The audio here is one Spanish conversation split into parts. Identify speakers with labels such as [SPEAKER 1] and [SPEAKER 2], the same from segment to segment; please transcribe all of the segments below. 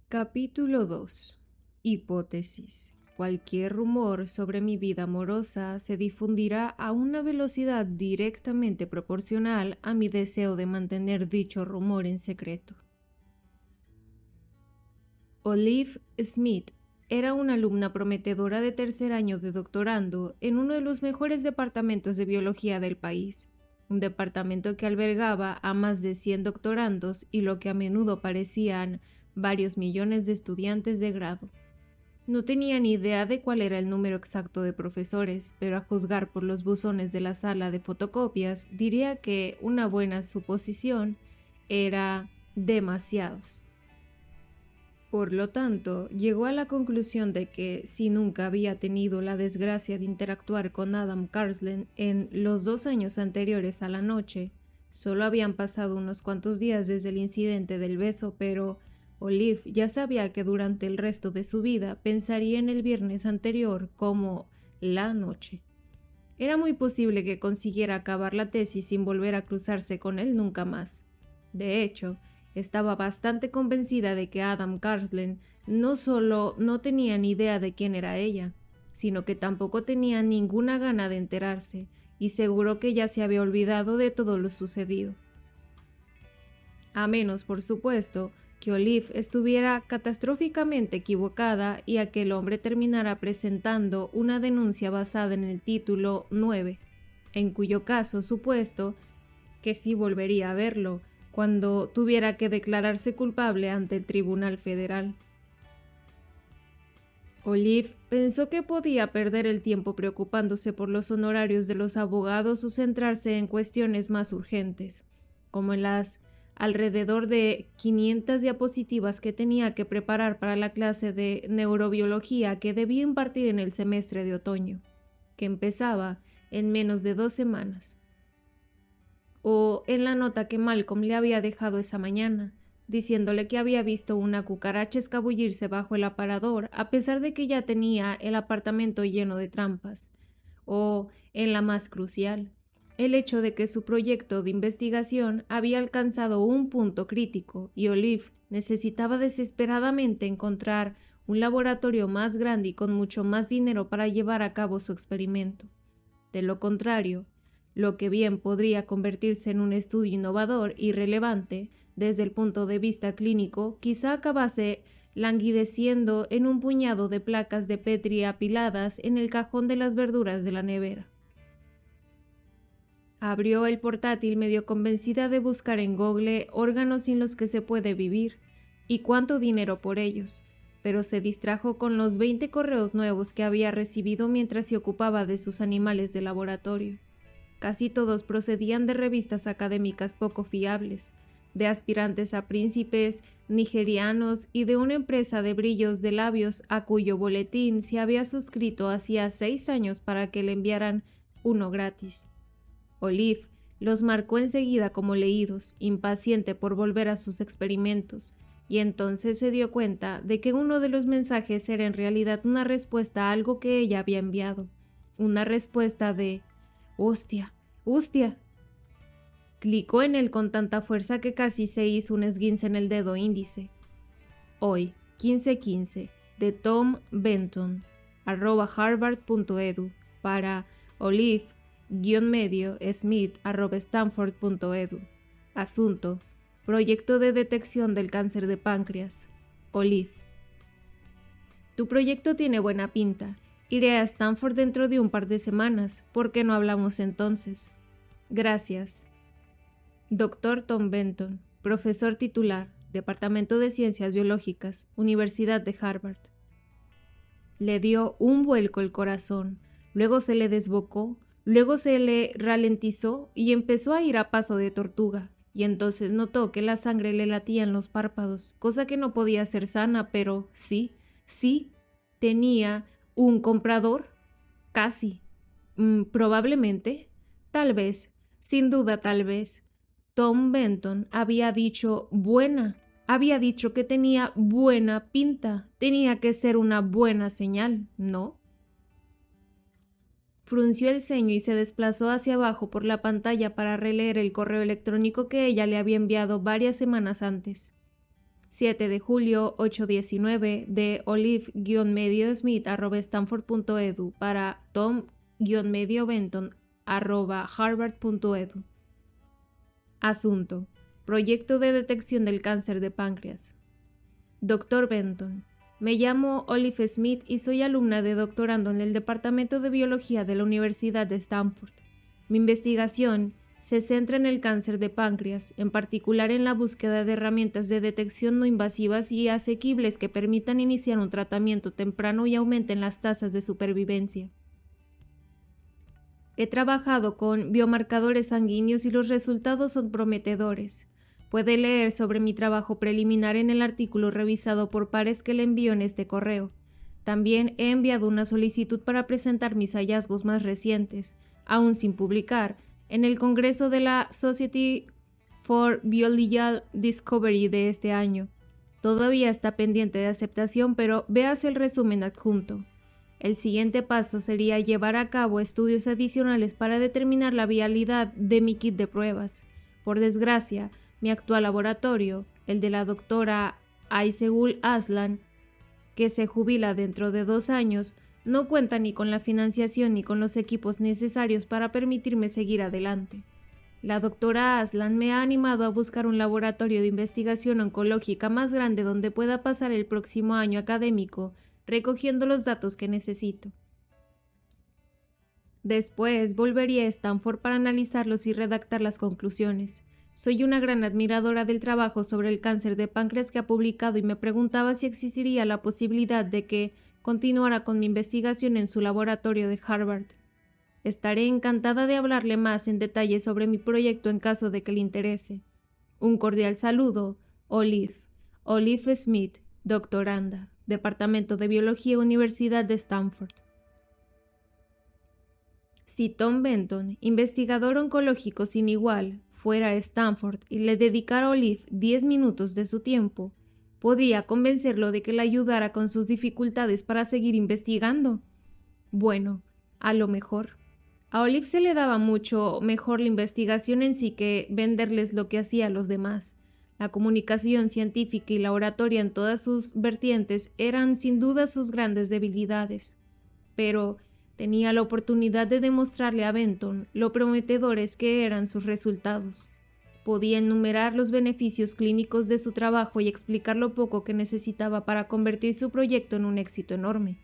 [SPEAKER 1] Capítulo 2. Hipótesis. Cualquier rumor sobre mi vida amorosa se difundirá a una velocidad directamente proporcional a mi deseo de mantener dicho rumor en secreto. Olive Smith era una alumna prometedora de tercer año de doctorando en uno de los mejores departamentos de biología del país, un departamento que albergaba a más de 100 doctorandos y lo que a menudo parecían varios millones de estudiantes de grado. No tenía ni idea de cuál era el número exacto de profesores, pero a juzgar por los buzones de la sala de fotocopias, diría que una buena suposición era demasiados. Por lo tanto, llegó a la conclusión de que, si nunca había tenido la desgracia de interactuar con Adam Carslen en los 2 años anteriores a la noche, solo habían pasado unos cuantos días desde el incidente del beso, pero Olive ya sabía que durante el resto de su vida pensaría en el viernes anterior como la noche. Era muy posible que consiguiera acabar la tesis sin volver a cruzarse con él nunca más. De hecho, estaba bastante convencida de que Adam Carslen no solo no tenía ni idea de quién era ella, sino que tampoco tenía ninguna gana de enterarse, y seguro que ya se había olvidado de todo lo sucedido. A menos, por supuesto, que Olive estuviera catastróficamente equivocada y aquel hombre terminara presentando una denuncia basada en el título 9, en cuyo caso supuesto que sí volvería a verlo cuando tuviera que declararse culpable ante el Tribunal Federal. Olive pensó que podía perder el tiempo preocupándose por los honorarios de los abogados o centrarse en cuestiones más urgentes, como en las alrededor de 500 diapositivas que tenía que preparar para la clase de neurobiología que debía impartir en el semestre de otoño, que empezaba en menos de 2 semanas. O en la nota que Malcolm le había dejado esa mañana, diciéndole que había visto una cucaracha escabullirse bajo el aparador a pesar de que ya tenía el apartamento lleno de trampas. O, en la más crucial, el hecho de que su proyecto de investigación había alcanzado un punto crítico y Olive necesitaba desesperadamente encontrar un laboratorio más grande y con mucho más dinero para llevar a cabo su experimento. De lo contrario, lo que bien podría convertirse en un estudio innovador y relevante desde el punto de vista clínico, quizá acabase languideciendo en un puñado de placas de Petri apiladas en el cajón de las verduras de la nevera. Abrió el portátil medio convencida de buscar en Google órganos sin los que se puede vivir y cuánto dinero por ellos, pero se distrajo con los 20 correos nuevos que había recibido mientras se ocupaba de sus animales de laboratorio. Casi todos procedían de revistas académicas poco fiables, de aspirantes a príncipes nigerianos y de una empresa de brillos de labios a cuyo boletín se había suscrito hacía 6 años para que le enviaran uno gratis. Olive los marcó enseguida como leídos, impaciente por volver a sus experimentos, y entonces se dio cuenta de que uno de los mensajes era en realidad una respuesta a algo que ella había enviado, una respuesta de «¡Hostia! ¡Hostia!». Clicó en él con tanta fuerza que casi se hizo un esguince en el dedo índice. Hoy, 15:15, de Tom Benton, @harvard.edu, para Olive-Smith, Asunto: Proyecto de detección del cáncer de páncreas. Olive. Tu proyecto tiene buena pinta. Iré a Stanford dentro de un par de semanas. ¿Por qué no hablamos entonces? Gracias. Dr. Tom Benton, profesor titular, Departamento de Ciencias Biológicas, Universidad de Harvard. Le dio un vuelco el corazón, luego se le desbocó, luego se le ralentizó y empezó a ir a paso de tortuga, y entonces notó que la sangre le latía en los párpados, cosa que no podía ser sana, pero sí, tenía un comprador, casi, probablemente, tal vez, sin duda tal vez. Tom Benton había dicho buena, había dicho que tenía buena pinta, tenía que ser una buena señal, ¿no? Frunció el ceño y se desplazó hacia abajo por la pantalla para releer el correo electrónico que ella le había enviado varias semanas antes. 7 de julio 819 de olive-smith@stanford.edu para tom-benton@harvard.edu. Asunto: Proyecto de detección del cáncer de páncreas. Dr. Benton, me llamo Olive Smith y soy alumna de doctorando en el Departamento de Biología de la Universidad de Stanford. Mi investigación se centra en el cáncer de páncreas, en particular en la búsqueda de herramientas de detección no invasivas y asequibles que permitan iniciar un tratamiento temprano y aumenten las tasas de supervivencia. He trabajado con biomarcadores sanguíneos y los resultados son prometedores. Puede leer sobre mi trabajo preliminar en el artículo revisado por pares que le envío en este correo. También he enviado una solicitud para presentar mis hallazgos más recientes, aún sin publicar, en el Congreso de la Society for Biological Discovery de este año. Todavía está pendiente de aceptación, pero véase el resumen adjunto. El siguiente paso sería llevar a cabo estudios adicionales para determinar la viabilidad de mi kit de pruebas. Por desgracia, mi actual laboratorio, el de la doctora Aysegul Aslan, que se jubila dentro de 2 años, no cuenta ni con la financiación ni con los equipos necesarios para permitirme seguir adelante. La doctora Aslan me ha animado a buscar un laboratorio de investigación oncológica más grande donde pueda pasar el próximo año académico recogiendo los datos que necesito. Después volvería a Stanford para analizarlos y redactar las conclusiones. Soy una gran admiradora del trabajo sobre el cáncer de páncreas que ha publicado y me preguntaba si existiría la posibilidad de que continuara con mi investigación en su laboratorio de Harvard. Estaré encantada de hablarle más en detalle sobre mi proyecto en caso de que le interese. Un cordial saludo, Olive. Olive Smith, doctoranda, Departamento de Biología, Universidad de Stanford. Si Tom Benton, investigador oncológico sin igual, fuera a Stanford y le dedicara a Olive 10 minutos de su tiempo, podría convencerlo de que le ayudara con sus dificultades para seguir investigando. Bueno, a lo mejor. A Olive se le daba mucho mejor la investigación en sí que venderles lo que hacía a los demás. La comunicación científica y la oratoria en todas sus vertientes eran sin duda sus grandes debilidades. Pero tenía la oportunidad de demostrarle a Benton lo prometedores que eran sus resultados. Podía enumerar los beneficios clínicos de su trabajo y explicar lo poco que necesitaba para convertir su proyecto en un éxito enorme.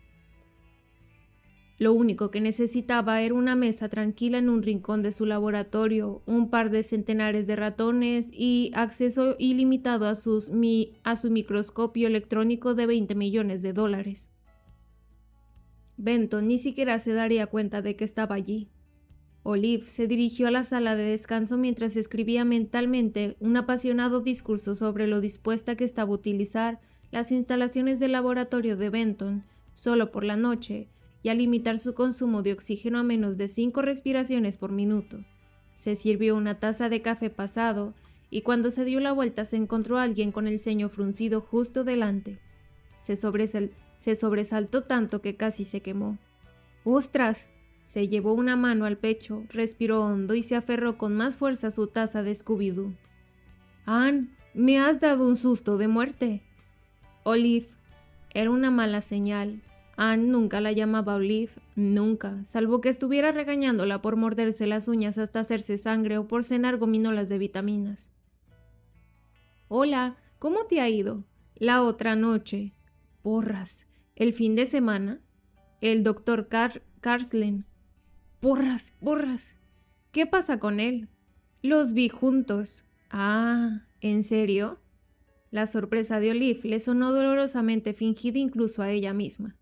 [SPEAKER 1] Lo único que necesitaba era una mesa tranquila en un rincón de su laboratorio, un par de centenares de ratones y acceso ilimitado a su microscopio electrónico de $20 millones. Benton ni siquiera se daría cuenta de que estaba allí. Olive se dirigió a la sala de descanso mientras escribía mentalmente un apasionado discurso sobre lo dispuesta que estaba a utilizar las instalaciones del laboratorio de Benton solo por la noche y a limitar su consumo de oxígeno a menos de 5 respiraciones por minuto. Se sirvió una taza de café pasado y cuando se dio la vuelta se encontró a alguien con el ceño fruncido justo delante. Se sobresaltó tanto que casi se quemó. ¡Ostras! Se llevó una mano al pecho, respiró hondo y se aferró con más fuerza a su taza de Scooby-Doo. «Ann, me has dado un susto de muerte». Olive. Era una mala señal. Ann nunca la llamaba Olive, nunca, salvo que estuviera regañándola por morderse las uñas hasta hacerse sangre o por cenar gominolas de vitaminas. «Hola, ¿cómo te ha ido?» «La otra noche». «Porras, ¿el fin de semana?» «El doctor Karslen». «Porras, porras». «¿Qué pasa con él?» «Los vi juntos». «Ah, ¿en serio?» La sorpresa de Olive le sonó dolorosamente fingida incluso a ella misma.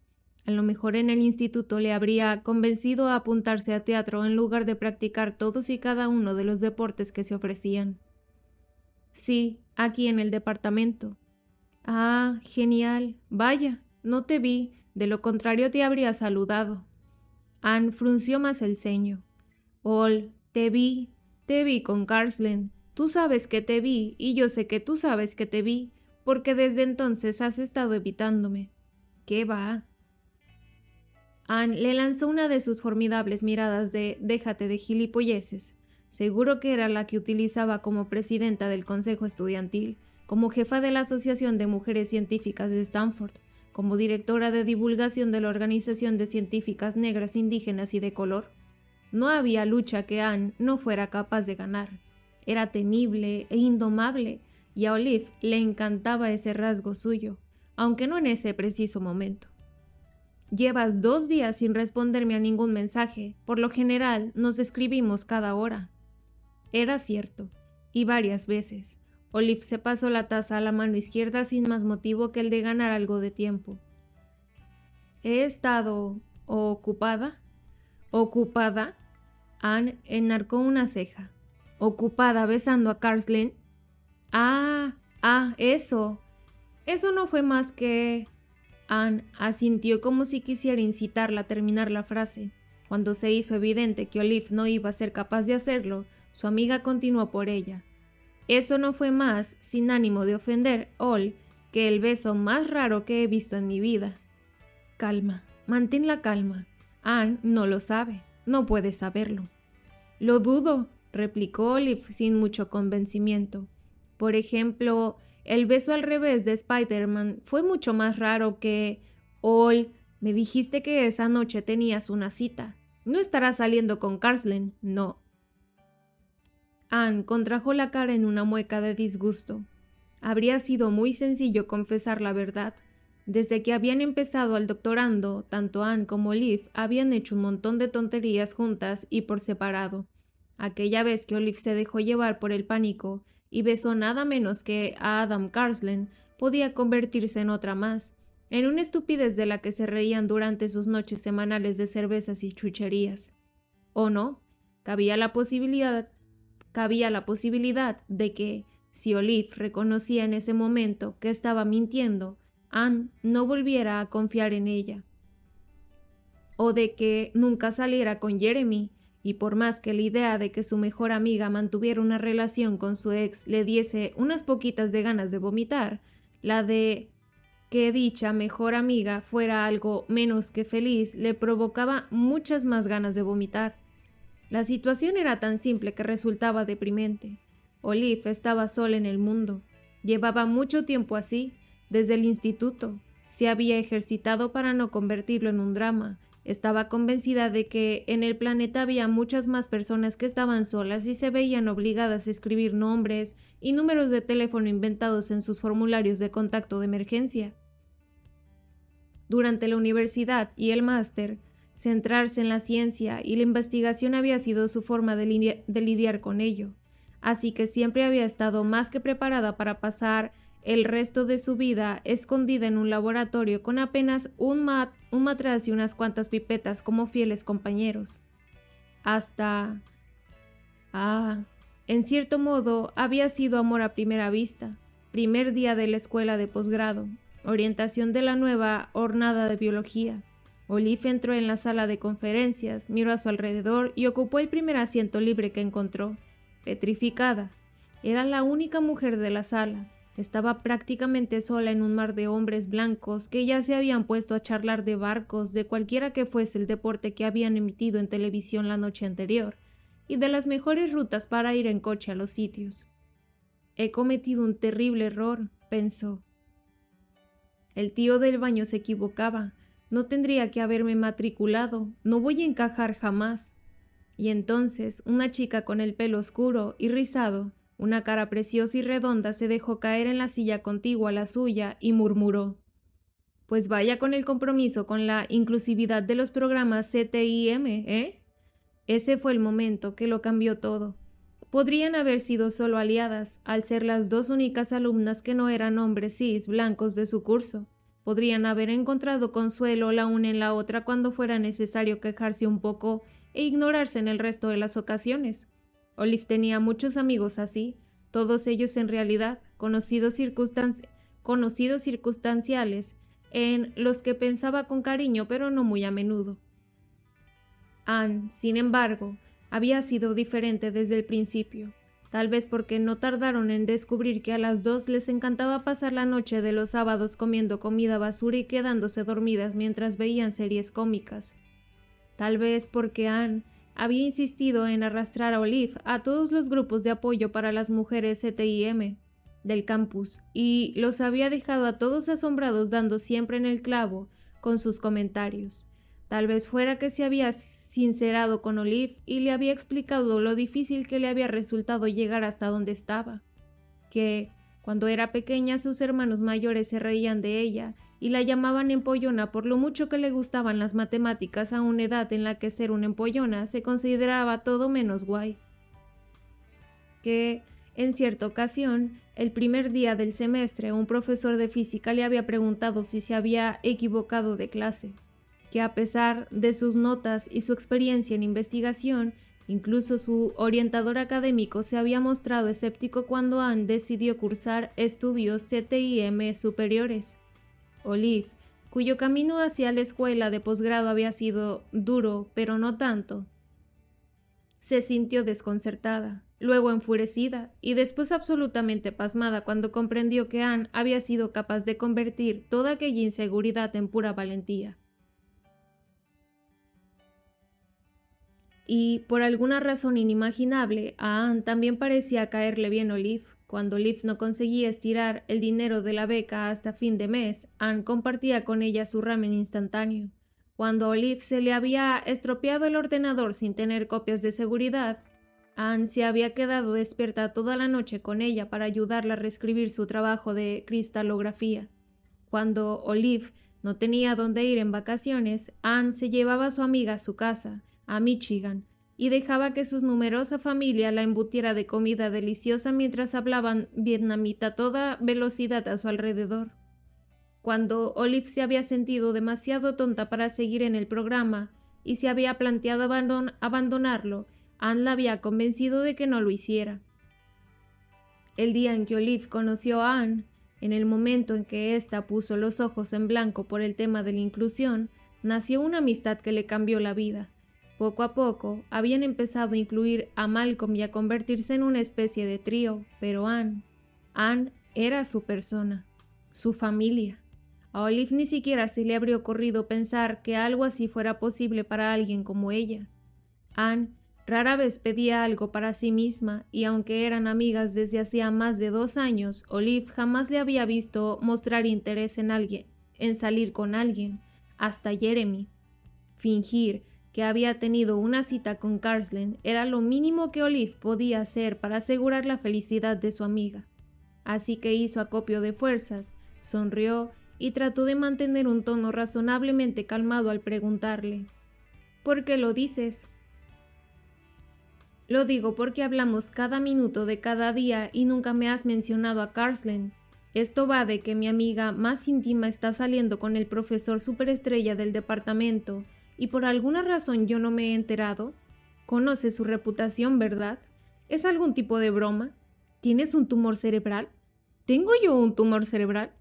[SPEAKER 1] A lo mejor en el instituto le habría convencido a apuntarse a teatro en lugar de practicar todos y cada uno de los deportes que se ofrecían. «Sí, aquí en el departamento». «Ah, genial. Vaya, no te vi, de lo contrario te habría saludado». Ann frunció más el ceño. Te vi con Karslen. Tú sabes que te vi y yo sé que tú sabes que te vi, porque desde entonces has estado evitándome». «¿Qué va?» Ann le lanzó una de sus formidables miradas de «déjate de gilipolleces». Seguro que era la que utilizaba como presidenta del consejo estudiantil, como jefa de la Asociación de Mujeres Científicas de Stanford, como directora de divulgación de la Organización de Científicas Negras, Indígenas y de Color. No había lucha que Anne no fuera capaz de ganar. Era temible e indomable, y a Olive le encantaba ese rasgo suyo, aunque no en ese preciso momento. Llevas 2 días sin responderme a ningún mensaje. Por lo general, nos escribimos cada hora. Era cierto, y varias veces. Olive se pasó la taza a la mano izquierda sin más motivo que el de ganar algo de tiempo. ¿He estado ocupada? ¿Ocupada? Anne enarcó una ceja. ¿Ocupada besando a Carslin? Eso. Eso no fue más que... Anne asintió como si quisiera incitarla a terminar la frase. Cuando se hizo evidente que Olive no iba a ser capaz de hacerlo, su amiga continuó por ella. Eso no fue más, sin ánimo de ofender, Ol, que el beso más raro que he visto en mi vida. Calma, mantén la calma. Anne no lo sabe, no puede saberlo. Lo dudo, replicó Olive sin mucho convencimiento. Por ejemplo, el beso al revés de Spider-Man fue mucho más raro que... Ol, me dijiste que esa noche tenías una cita. No estarás saliendo con Carslin, no. Anne contrajo la cara en una mueca de disgusto. Habría sido muy sencillo confesar la verdad. Desde que habían empezado al doctorando, tanto Anne como Olive habían hecho un montón de tonterías juntas y por separado. Aquella vez que Olive se dejó llevar por el pánico y besó nada menos que a Adam Carslin, podía convertirse en otra más, en una estupidez de la que se reían durante sus noches semanales de cervezas y chucherías. ¿O no? Cabía la posibilidad de que, si Olive reconocía en ese momento que estaba mintiendo, Anne no volviera a confiar en ella. O de que nunca saliera con Jeremy, y por más que la idea de que su mejor amiga mantuviera una relación con su ex le diese unas poquitas de ganas de vomitar, la de que dicha mejor amiga fuera algo menos que feliz le provocaba muchas más ganas de vomitar. La situación era tan simple que resultaba deprimente. Olive estaba sola en el mundo. Llevaba mucho tiempo así, desde el instituto. Se había ejercitado para no convertirlo en un drama. Estaba convencida de que en el planeta había muchas más personas que estaban solas y se veían obligadas a escribir nombres y números de teléfono inventados en sus formularios de contacto de emergencia. Durante la universidad y el máster, centrarse en la ciencia y la investigación había sido su forma de lidiar con ello, así que siempre había estado más que preparada para pasar el resto de su vida escondida en un laboratorio con apenas un matraz y unas cuantas pipetas como fieles compañeros. Hasta... en cierto modo había sido amor a primera vista, primer día de la escuela de posgrado, orientación de la nueva hornada de biología. Olive entró en la sala de conferencias, miró a su alrededor y ocupó el primer asiento libre que encontró. Petrificada. Era la única mujer de la sala. Estaba prácticamente sola en un mar de hombres blancos que ya se habían puesto a charlar de barcos, de cualquiera que fuese el deporte que habían emitido en televisión la noche anterior, y de las mejores rutas para ir en coche a los sitios. He cometido un terrible error, pensó. El tío del baño se equivocaba. No tendría que haberme matriculado. No voy a encajar jamás. Y entonces una chica con el pelo oscuro y rizado, una cara preciosa y redonda, se dejó caer en la silla contigua a la suya y murmuró: «Pues vaya con el compromiso con la inclusividad de los programas CTIM, ¿eh?» Ese fue el momento que lo cambió todo. Podrían haber sido solo aliadas, al ser las 2 únicas alumnas que no eran hombres cis blancos de su curso. Podrían haber encontrado consuelo la una en la otra cuando fuera necesario quejarse un poco e ignorarse en el resto de las ocasiones. Olive tenía muchos amigos así, todos ellos en realidad conocidos circunstanciales, en los que pensaba con cariño pero no muy a menudo. Anne, sin embargo, había sido diferente desde el principio, tal vez porque no tardaron en descubrir que a las 2 les encantaba pasar la noche de los sábados comiendo comida basura y quedándose dormidas mientras veían series cómicas. Tal vez porque Anne había insistido en arrastrar a Olive a todos los grupos de apoyo para las mujeres CTIM. del campus y los había dejado a todos asombrados dando siempre en el clavo con sus comentarios. Tal vez fuera que se había sincerado con Olive y le había explicado lo difícil que le había resultado llegar hasta donde estaba, que cuando era pequeña sus hermanos mayores se reían de ella y la llamaban empollona por lo mucho que le gustaban las matemáticas a una edad en la que ser una empollona se consideraba todo menos guay. Que, en cierta ocasión, el primer día del semestre, un profesor de física le había preguntado si se había equivocado de clase, que a pesar de sus notas y su experiencia en investigación, incluso su orientador académico se había mostrado escéptico cuando Anne decidió cursar estudios CTIM superiores. Olive, cuyo camino hacia la escuela de posgrado había sido duro, pero no tanto, se sintió desconcertada, luego enfurecida y después absolutamente pasmada cuando comprendió que Anne había sido capaz de convertir toda aquella inseguridad en pura valentía. Y por alguna razón inimaginable, a Anne también parecía caerle bien Olive. Cuando Olive no conseguía estirar el dinero de la beca hasta fin de mes, Anne compartía con ella su ramen instantáneo. Cuando a Olive se le había estropeado el ordenador sin tener copias de seguridad, Anne se había quedado despierta toda la noche con ella para ayudarla a reescribir su trabajo de cristalografía. Cuando Olive no tenía dónde ir en vacaciones, Anne se llevaba a su amiga a su casa, a Michigan, y dejaba que su numerosa familia la embutiera de comida deliciosa mientras hablaban vietnamita a toda velocidad a su alrededor. Cuando Olive se había sentido demasiado tonta para seguir en el programa y se había planteado abandonarlo, Anne la había convencido de que no lo hiciera. El día en que Olive conoció a Anne, en el momento en que ésta puso los ojos en blanco por el tema de la inclusión, nació una amistad que le cambió la vida. Poco a poco habían empezado a incluir a Malcolm y a convertirse en una especie de trío, pero Anne era su persona, su familia. A Olive ni siquiera se le habría ocurrido pensar que algo así fuera posible para alguien como ella. Anne rara vez pedía algo para sí misma y aunque eran amigas desde hacía más de 2 años, Olive jamás le había visto mostrar interés en salir con alguien, hasta Jeremy. Fingir que había tenido una cita con Carsland era lo mínimo que Olive podía hacer para asegurar la felicidad de su amiga. Así que hizo acopio de fuerzas, sonrió y trató de mantener un tono razonablemente calmado al preguntarle: ¿por qué lo dices? Lo digo porque hablamos cada minuto de cada día y nunca me has mencionado a Carsland. Esto va de que mi amiga más íntima está saliendo con el profesor superestrella del departamento y por alguna razón yo no me he enterado. Conoces su reputación, ¿verdad? ¿Es algún tipo de broma? ¿Tienes un tumor cerebral? ¿Tengo yo un tumor cerebral?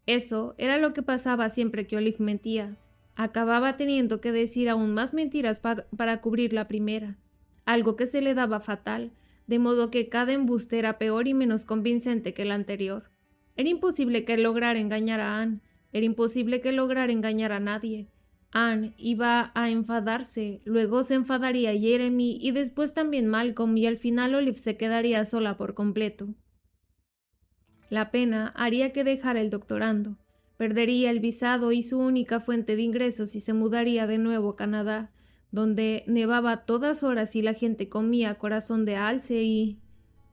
[SPEAKER 1] Eso era lo que pasaba siempre que Olive mentía. Acababa teniendo que decir aún más mentiras para cubrir la primera, algo que se le daba fatal, de modo que cada embuste era peor y menos convincente que el anterior. Era imposible que lograra engañar a Anne, era imposible que lograra engañar a nadie. Anne iba a enfadarse, luego se enfadaría Jeremy y después también Malcolm y al final Olive se quedaría sola por completo. La pena haría que dejara el doctorando, perdería el visado y su única fuente de ingresos y se mudaría de nuevo a Canadá, donde nevaba a todas horas y la gente comía corazón de alce y...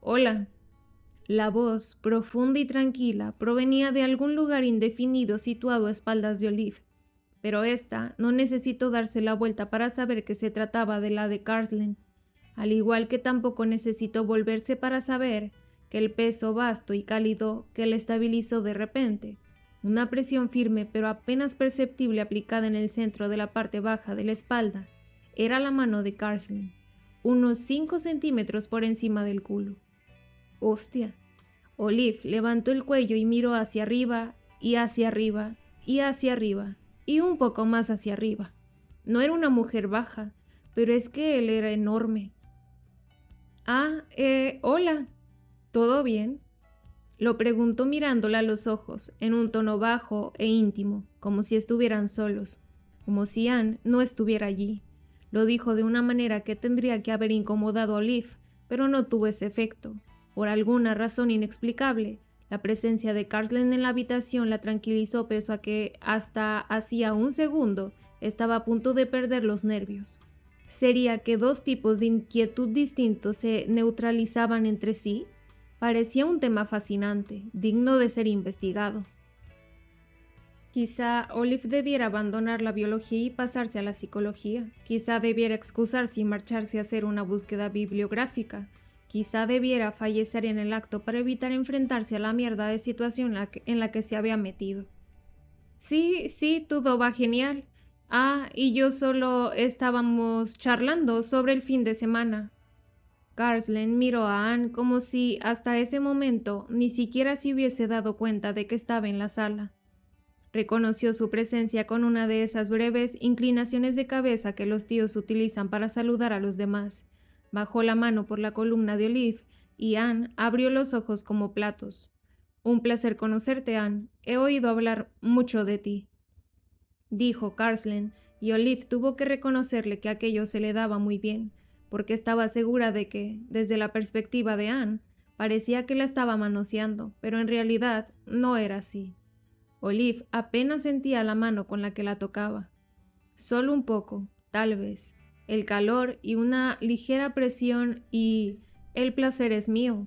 [SPEAKER 1] «Hola». La voz, profunda y tranquila, provenía de algún lugar indefinido situado a espaldas de Olive, pero ésta no necesitó darse la vuelta para saber que se trataba de la de Carsland, al igual que tampoco necesitó volverse para saber que el peso vasto y cálido que le estabilizó de repente, una presión firme pero apenas perceptible aplicada en el centro de la parte baja de la espalda, era la mano de Carsland, unos 5 centímetros por encima del culo. ¡Hostia! Olive levantó el cuello y miró hacia arriba, y hacia arriba, y hacia arriba, y un poco más hacia arriba. No era una mujer baja, pero es que él era enorme. Hola, ¿todo bien?, lo preguntó mirándola a los ojos, en un tono bajo e íntimo, como si estuvieran solos, como si Anne no estuviera allí. Lo dijo de una manera que tendría que haber incomodado a Olive, pero no tuvo ese efecto. Por alguna razón inexplicable, la presencia de Carslen en la habitación la tranquilizó pese a que hasta hacía un segundo estaba a punto de perder los nervios. ¿Sería que dos tipos de inquietud distintos se neutralizaban entre sí? Parecía un tema fascinante, digno de ser investigado. Quizá Olive debiera abandonar la biología y pasarse a la psicología. Quizá debiera excusarse y marcharse a hacer una búsqueda bibliográfica. Quizá debiera fallecer en el acto para evitar enfrentarse a la mierda de situación en la que se había metido. Sí, todo va genial. Y yo solo estábamos charlando sobre el fin de semana. Carslen miró a Anne como si hasta ese momento ni siquiera se hubiese dado cuenta de que estaba en la sala. Reconoció su presencia con una de esas breves inclinaciones de cabeza que los tíos utilizan para saludar a los demás. Bajó la mano por la columna de Olive y Anne abrió los ojos como platos. «Un placer conocerte, Anne. He oído hablar mucho de ti», dijo Carslen, y Olive tuvo que reconocerle que aquello se le daba muy bien, porque estaba segura de que, desde la perspectiva de Anne, parecía que la estaba manoseando, pero en realidad no era así. Olive apenas sentía la mano con la que la tocaba. Solo un poco, tal vez. El calor y una ligera presión y «el placer es mío».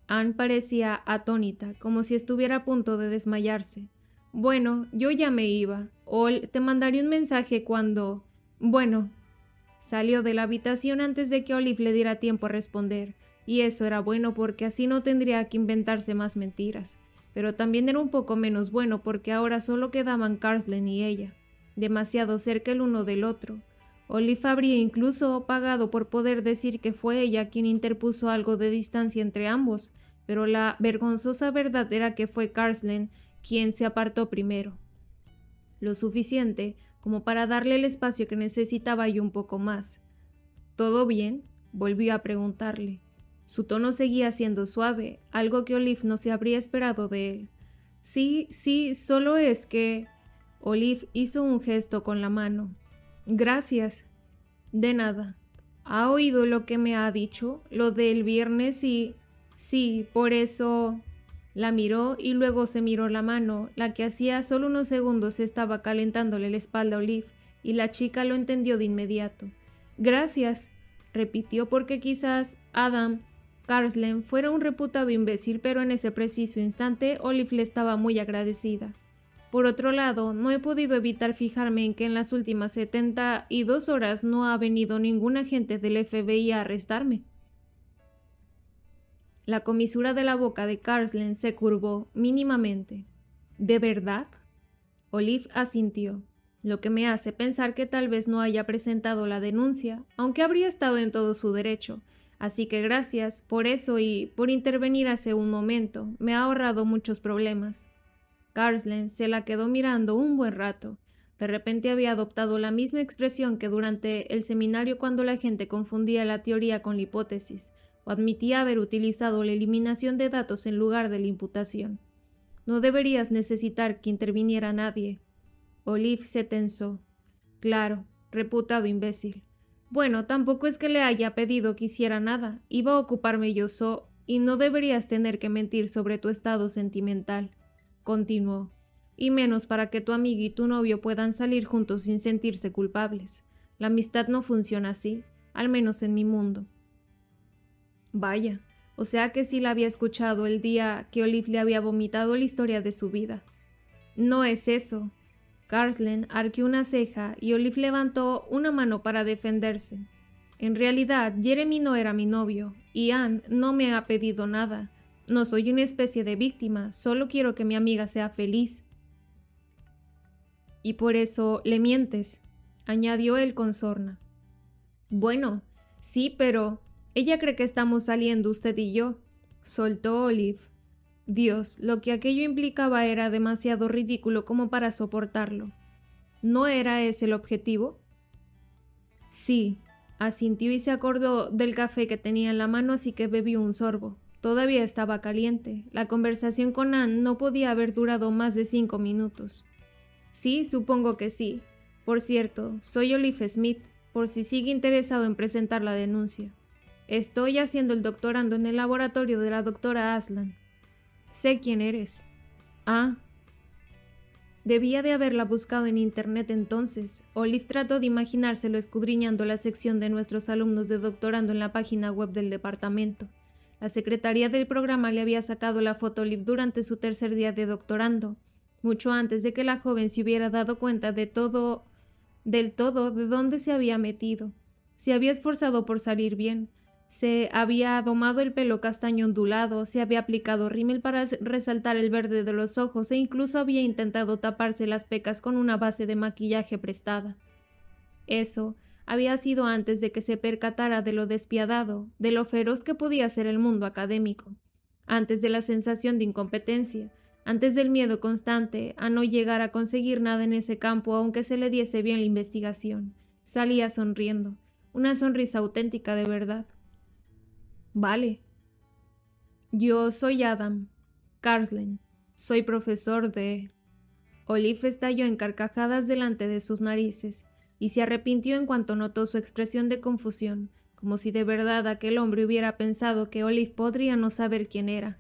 [SPEAKER 1] Anne parecía atónita, como si estuviera a punto de desmayarse. «Bueno, yo ya me iba. Te mandaré un mensaje cuando...» «Bueno». Salió de la habitación antes de que Olive le diera tiempo a responder, y eso era bueno porque así no tendría que inventarse más mentiras. Pero también era un poco menos bueno porque ahora solo quedaban Carslen y ella, demasiado cerca el uno del otro. Olive habría incluso pagado por poder decir que fue ella quien interpuso algo de distancia entre ambos, pero la vergonzosa verdad era que fue Carslen quien se apartó primero. Lo suficiente como para darle el espacio que necesitaba y un poco más. «¿Todo bien?», volvió a preguntarle. Su tono seguía siendo suave, algo que Olive no se habría esperado de él. Sí, solo es que...». Olive hizo un gesto con la mano. «Gracias». «De nada. ¿Ha oído lo que me ha dicho? Lo del viernes y...». «Sí, por eso...». La miró y luego se miró la mano, la que hacía solo unos segundos estaba calentándole la espalda a Olive, y la chica lo entendió de inmediato. «Gracias», repitió porque quizás Adam Carslen fuera un reputado imbécil, pero en ese preciso instante Olive le estaba muy agradecida. Por otro lado, no he podido evitar fijarme en que en las últimas 72 horas no ha venido ningún agente del FBI a arrestarme. La comisura de la boca de Carslen se curvó mínimamente. ¿De verdad? Olive asintió, lo que me hace pensar que tal vez no haya presentado la denuncia, aunque habría estado en todo su derecho. Así que gracias por eso y por intervenir hace un momento. Me ha ahorrado muchos problemas. Carslen se la quedó mirando un buen rato. De repente había adoptado la misma expresión que durante el seminario cuando la gente confundía la teoría con la hipótesis, o admitía haber utilizado la eliminación de datos en lugar de la imputación. No deberías necesitar que interviniera nadie. Olive se tensó. Claro, reputado imbécil. Bueno, tampoco es que le haya pedido que hiciera nada. Iba a ocuparme yo y no deberías tener que mentir sobre tu estado sentimental. Continuó. Y menos para que tu amiga y tu novio puedan salir juntos sin sentirse culpables. La amistad no funciona así, al menos en mi mundo. Vaya, o sea que sí la había escuchado el día que Olive le había vomitado la historia de su vida. No es eso. Carslen arqueó una ceja y Olive levantó una mano para defenderse. En realidad, Jeremy no era mi novio, y Anne no me ha pedido nada. No soy una especie de víctima, solo quiero que mi amiga sea feliz. Y por eso le mientes, añadió él con sorna. Bueno, sí, pero ella cree que estamos saliendo usted y yo, soltó Olive. Dios, lo que aquello implicaba era demasiado ridículo como para soportarlo. ¿No era ese el objetivo? Sí, asintió y se acordó del café que tenía en la mano, así que bebió un sorbo. Todavía estaba caliente. La conversación con Anne no podía haber durado más de 5 minutos. Sí, supongo que sí. Por cierto, soy Olive Smith, por si sigue interesado en presentar la denuncia. Estoy haciendo el doctorando en el laboratorio de la doctora Aslan. Sé quién eres. Ah. Debía de haberla buscado en internet entonces. Olive trató de imaginárselo escudriñando la sección de nuestros alumnos de doctorando en la página web del departamento. La secretaría del programa le había sacado la foto a Olive durante su tercer día de doctorando, mucho antes de que la joven se hubiera dado cuenta del todo de dónde se había metido. Se había esforzado por salir bien. Se había domado el pelo castaño ondulado, se había aplicado rímel para resaltar el verde de los ojos e incluso había intentado taparse las pecas con una base de maquillaje prestada. Eso había sido antes de que se percatara de lo despiadado, de lo feroz que podía ser el mundo académico, antes de la sensación de incompetencia, antes del miedo constante a no llegar a conseguir nada en ese campo aunque se le diese bien la investigación. Salía sonriendo, una sonrisa auténtica de verdad. Vale. Yo soy Adam Carslen. Soy profesor de... Olive estalló en carcajadas delante de sus narices y se arrepintió en cuanto notó su expresión de confusión, como si de verdad aquel hombre hubiera pensado que Olive podría no saber quién era,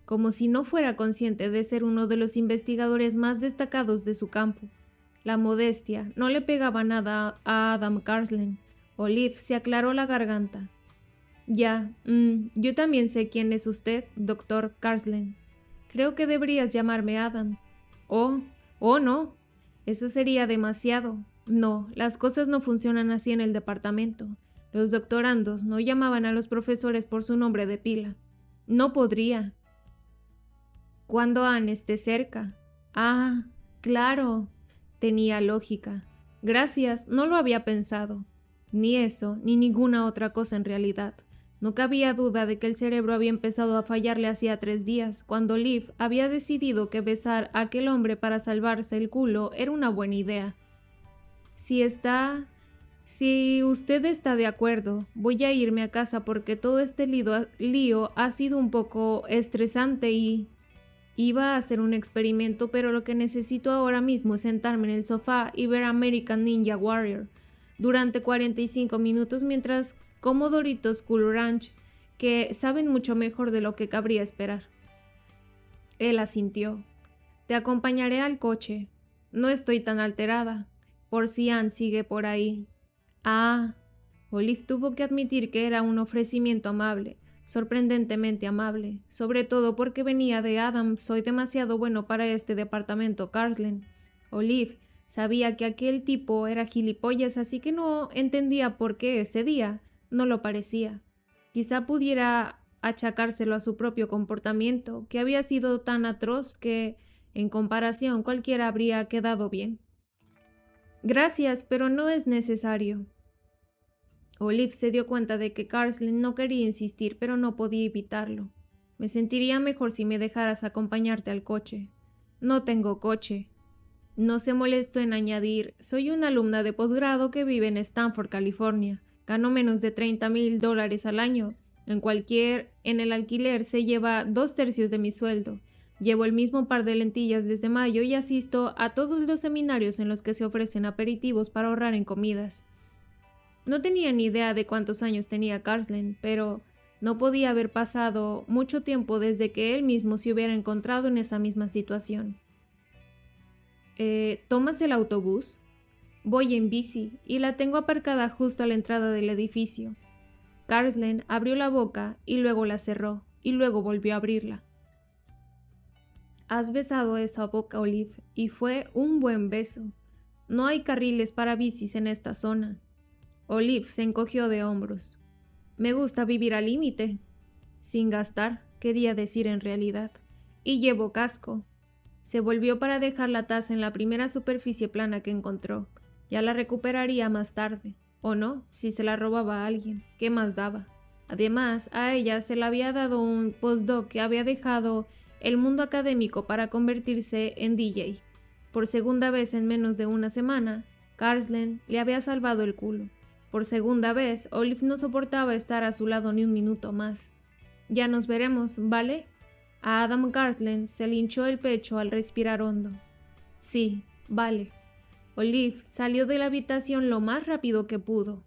[SPEAKER 1] como si no fuera consciente de ser uno de los investigadores más destacados de su campo. La modestia no le pegaba nada a Adam Carslen. Olive se aclaró la garganta. Ya, yo también sé quién es usted, doctor Carslen. Creo que deberías llamarme Adam. Oh, no. Eso sería demasiado. No, las cosas no funcionan así en el departamento. Los doctorandos no llamaban a los profesores por su nombre de pila. No podría. Cuando Anne esté cerca. Ah, claro. Tenía lógica. Gracias, no lo había pensado. Ni eso, ni ninguna otra cosa en realidad. No cabía duda de que el cerebro había empezado a fallarle hacía 3 días, cuando Liv había decidido que besar a aquel hombre para salvarse el culo era una buena idea. Si usted está de acuerdo, voy a irme a casa porque todo este lío ha sido un poco estresante y... Iba a hacer un experimento, pero lo que necesito ahora mismo es sentarme en el sofá y ver American Ninja Warrior durante 45 minutos mientras como Doritos Cool Ranch, que saben mucho mejor de lo que cabría esperar. Él asintió. Te acompañaré al coche. No estoy tan alterada, por si Anne sigue por ahí. Ah, Olive tuvo que admitir que era un ofrecimiento amable, sorprendentemente amable, sobre todo porque venía de Adam. Soy demasiado bueno para este departamento, Carslen. Olive sabía que aquel tipo era gilipollas, así que no entendía por qué ese día no lo parecía. Quizá pudiera achacárselo a su propio comportamiento, que había sido tan atroz que, en comparación, cualquiera habría quedado bien. Gracias, pero no es necesario. Olive se dio cuenta de que Carslen no quería insistir, pero no podía evitarlo. Me sentiría mejor si me dejaras acompañarte al coche. No tengo coche. No se molestó en añadir, soy una alumna de posgrado que vive en Stanford, California. Gano menos de $30,000 al año. En el alquiler se lleva 2/3 de mi sueldo. Llevo el mismo par de lentillas desde mayo y asisto a todos los seminarios en los que se ofrecen aperitivos para ahorrar en comidas. No tenía ni idea de cuántos años tenía Carslen, pero no podía haber pasado mucho tiempo desde que él mismo se hubiera encontrado en esa misma situación. ¿Tomas el autobús? Voy en bici y la tengo aparcada justo a la entrada del edificio. Carslen abrió la boca y luego la cerró, y luego volvió a abrirla. Has besado esa boca, Olive, y fue un buen beso. No hay carriles para bicis en esta zona. Olive se encogió de hombros. Me gusta vivir al límite. Sin gastar, quería decir en realidad. Y llevo casco. Se volvió para dejar la taza en la primera superficie plana que encontró. Ya la recuperaría más tarde. O no, si se la robaba a alguien. ¿Qué más daba? Además, a ella se le había dado un postdoc que había dejado el mundo académico para convertirse en DJ. Por segunda vez en menos de una semana, Carslen le había salvado el culo. Por segunda vez, Olive no soportaba estar a su lado ni un minuto más. Ya nos veremos, ¿vale? A Adam Carslen se le hinchó el pecho al respirar hondo. Sí, vale. Olive salió de la habitación lo más rápido que pudo.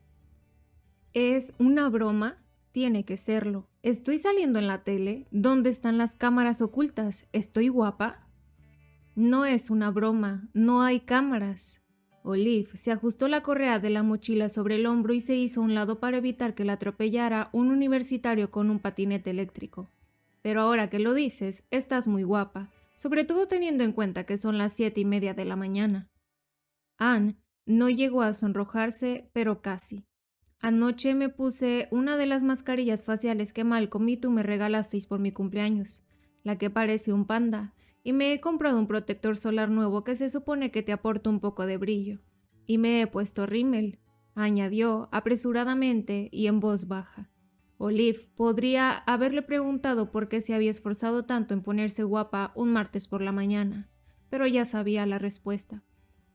[SPEAKER 1] ¿Es una broma? Tiene que serlo. ¿Estoy saliendo en la tele? ¿Dónde están las cámaras ocultas? ¿Estoy guapa? No es una broma, no hay cámaras. Olive se ajustó la correa de la mochila sobre el hombro y se hizo a un lado para evitar que la atropellara un universitario con un patinete eléctrico. Pero ahora que lo dices, estás muy guapa, sobre todo teniendo en cuenta que son las 7:30 de la mañana. Anne no llegó a sonrojarse, pero casi. Anoche me puse una de las mascarillas faciales que Malcolm y tú me regalasteis por mi cumpleaños, la que parece un panda, y me he comprado un protector solar nuevo que se supone que te aporta un poco de brillo. Y me he puesto rímel, añadió apresuradamente y en voz baja. Olive podría haberle preguntado por qué se había esforzado tanto en ponerse guapa un martes por la mañana, pero ya sabía la respuesta.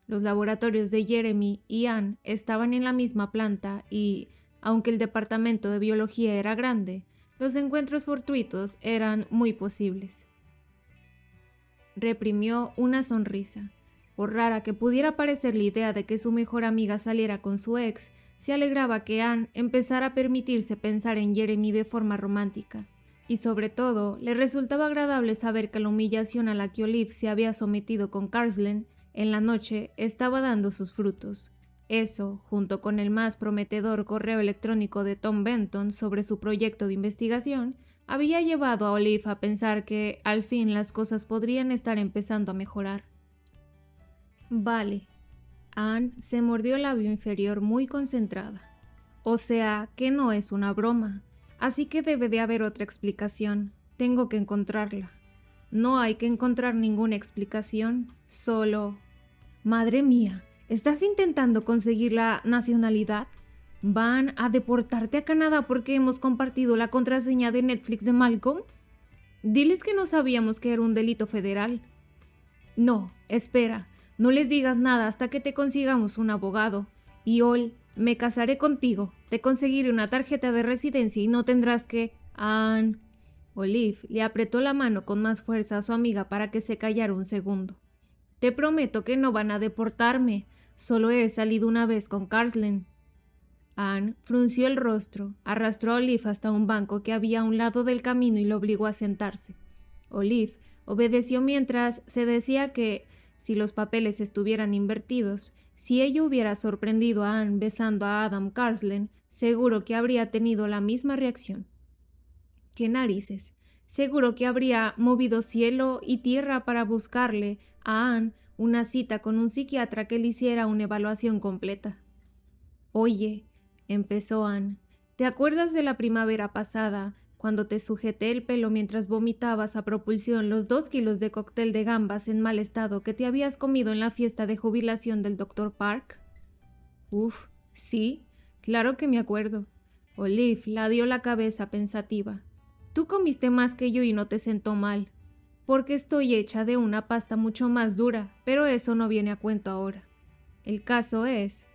[SPEAKER 1] Los laboratorios de Jeremy y Anne estaban en la misma planta y, aunque el departamento de biología era grande, los encuentros fortuitos eran muy posibles. Reprimió una sonrisa. Por rara que pudiera parecer la idea de que su mejor amiga saliera con su ex, se alegraba que Anne empezara a permitirse pensar en Jeremy de forma romántica. Y sobre todo, le resultaba agradable saber que la humillación a la que Olive se había sometido con Carslen en la noche estaba dando sus frutos. Eso, junto con el más prometedor correo electrónico de Tom Benton sobre su proyecto de investigación, había llevado a Olive a pensar que, al fin, las cosas podrían estar empezando a mejorar. Vale. Anne se mordió el labio inferior muy concentrada. O sea, que no es una broma. Así que debe de haber otra explicación. Tengo que encontrarla. No hay que encontrar ninguna explicación, solo... Madre mía, ¿estás intentando conseguir la nacionalidad? ¿Van a deportarte a Canadá porque hemos compartido la contraseña de Netflix de Malcolm? Diles que no sabíamos que era un delito federal. No, espera, no les digas nada hasta que te consigamos un abogado. Y me casaré contigo, te conseguiré una tarjeta de residencia y no tendrás que... Anne... Olive le apretó la mano con más fuerza a su amiga para que se callara un segundo. Te prometo que no van a deportarme, solo he salido una vez con Carslen. Anne frunció el rostro, arrastró a Olive hasta un banco que había a un lado del camino y lo obligó a sentarse. Olive obedeció mientras se decía que, si los papeles estuvieran invertidos, si ella hubiera sorprendido a Anne besando a Adam Carslen, seguro que habría tenido la misma reacción. ¡Qué narices! Seguro que habría movido cielo y tierra para buscarle a Anne una cita con un psiquiatra que le hiciera una evaluación completa. Oye, empezó Anne, ¿te acuerdas de la primavera pasada, cuando te sujeté el pelo mientras vomitabas a propulsión los 2 kilos de cóctel de gambas en mal estado que te habías comido en la fiesta de jubilación del Dr. Park? Uf, sí, claro que me acuerdo. Olive la dio la cabeza pensativa. Tú comiste más que yo y no te sentó mal, porque estoy hecha de una pasta mucho más dura, pero eso no viene a cuento ahora. El caso es,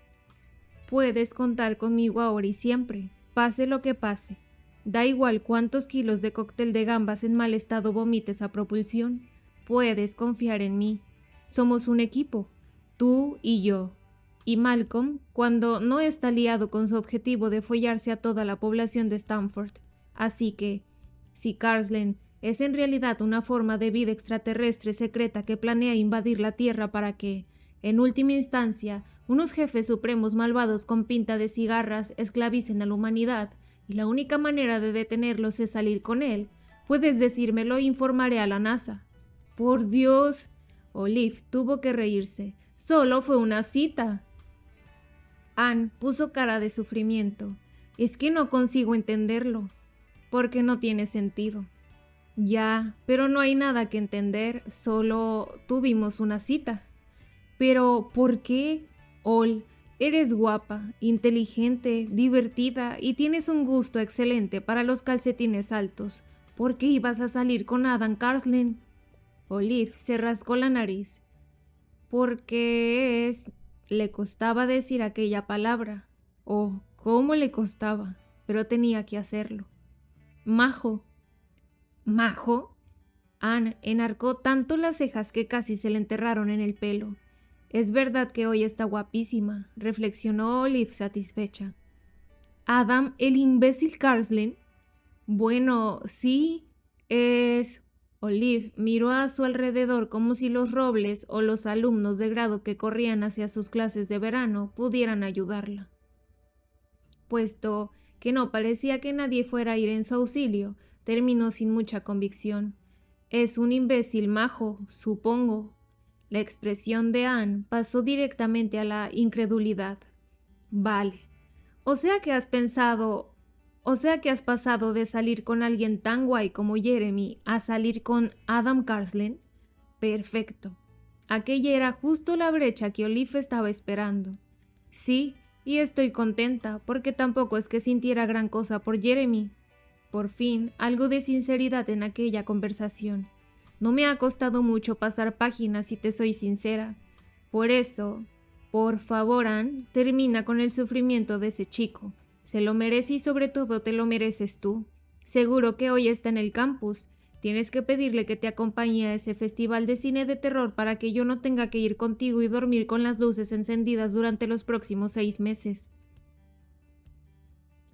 [SPEAKER 1] puedes contar conmigo ahora y siempre, pase lo que pase. Da igual cuántos kilos de cóctel de gambas en mal estado vomites a propulsión, puedes confiar en mí. Somos un equipo, tú y yo. Y Malcolm, cuando no está liado con su objetivo de follarse a toda la población de Stanford. Así que, si Carslen es en realidad una forma de vida extraterrestre secreta que planea invadir la Tierra para que, en última instancia, unos jefes supremos malvados con pinta de cigarras esclavicen a la humanidad, y la única manera de detenerlos es salir con él, puedes decírmelo e informaré a la NASA. ¡Por Dios! Olive tuvo que reírse. Solo fue una cita. Anne puso cara de sufrimiento. Es que no consigo entenderlo. Porque no tiene sentido. Ya, pero no hay nada que entender, solo tuvimos una cita. Pero, ¿por qué? Eres guapa, inteligente, divertida y tienes un gusto excelente para los calcetines altos. ¿Por qué ibas a salir con Adam Carslen? Olive se rascó la nariz. Porque le costaba decir aquella palabra. Oh, cómo le costaba, pero tenía que hacerlo. Majo. ¿Majo? Anne enarcó tanto las cejas que casi se le enterraron en el pelo. Es verdad que hoy está guapísima, reflexionó Olive satisfecha. Adam, el imbécil Carslen, Bueno, sí, es... Olive miró a su alrededor como si los robles o los alumnos de grado que corrían hacia sus clases de verano pudieran ayudarla. Puesto que no parecía que nadie fuera a ir en su auxilio, terminó sin mucha convicción. Es un imbécil majo, supongo. La expresión de Anne pasó directamente a la incredulidad. Vale. O sea que has pasado de salir con alguien tan guay como Jeremy a salir con Adam Carslen. Perfecto. Aquella era justo la brecha que Olive estaba esperando. Sí, y estoy contenta, porque tampoco es que sintiera gran cosa por Jeremy. Por fin, algo de sinceridad en aquella conversación. No me ha costado mucho pasar páginas, si te soy sincera. Por eso, por favor, Anne, termina con el sufrimiento de ese chico. Se lo merece y sobre todo te lo mereces tú. Seguro que hoy está en el campus. Tienes que pedirle que te acompañe a ese festival de cine de terror para que yo no tenga que ir contigo y dormir con las luces encendidas durante los próximos 6 meses.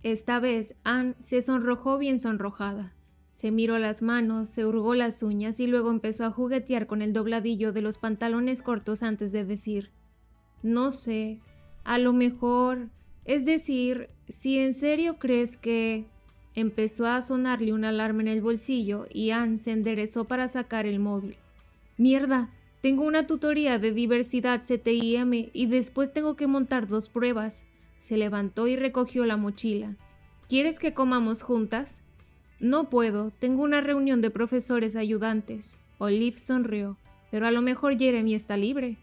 [SPEAKER 1] Esta vez Anne se sonrojó bien sonrojada. Se miró las manos, se hurgó las uñas y luego empezó a juguetear con el dobladillo de los pantalones cortos antes de decir: no sé, a lo mejor, es decir, si en serio crees que... Empezó a sonarle una alarma en el bolsillo y Anne se enderezó para sacar el móvil. ¡Mierda! Tengo una tutoría de diversidad CTIM y después tengo que montar 2 pruebas. Se levantó y recogió la mochila. ¿Quieres que comamos juntas? No puedo, tengo una reunión de profesores ayudantes. Olive sonrió, pero a lo mejor Jeremy está libre.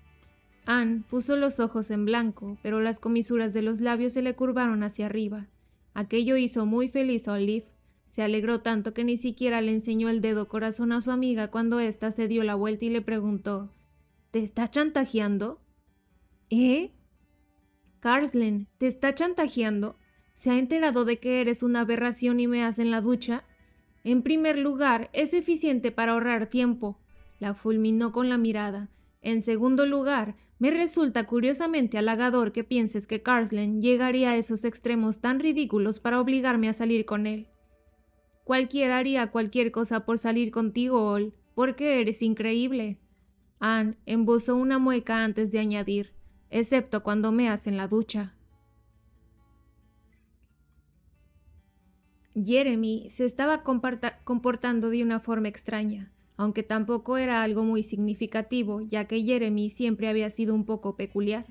[SPEAKER 1] Anne puso los ojos en blanco, pero las comisuras de los labios se le curvaron hacia arriba. Aquello hizo muy feliz a Olive. Se alegró tanto que ni siquiera le enseñó el dedo corazón a su amiga cuando ésta se dio la vuelta y le preguntó: ¿te está chantajeando? ¿Eh? Carslen, ¿te está chantajeando? ¿Se ha enterado de que eres una aberración y me hace en la ducha? En primer lugar, es eficiente para ahorrar tiempo. La fulminó con la mirada. En segundo lugar, me resulta curiosamente halagador que pienses que Carslen llegaría a esos extremos tan ridículos para obligarme a salir con él. Cualquiera haría cualquier cosa por salir contigo, Ol, porque eres increíble. Anne embozó una mueca antes de añadir: excepto cuando meas en la ducha. Jeremy se estaba comportando de una forma extraña, aunque tampoco era algo muy significativo, ya que Jeremy siempre había sido un poco peculiar.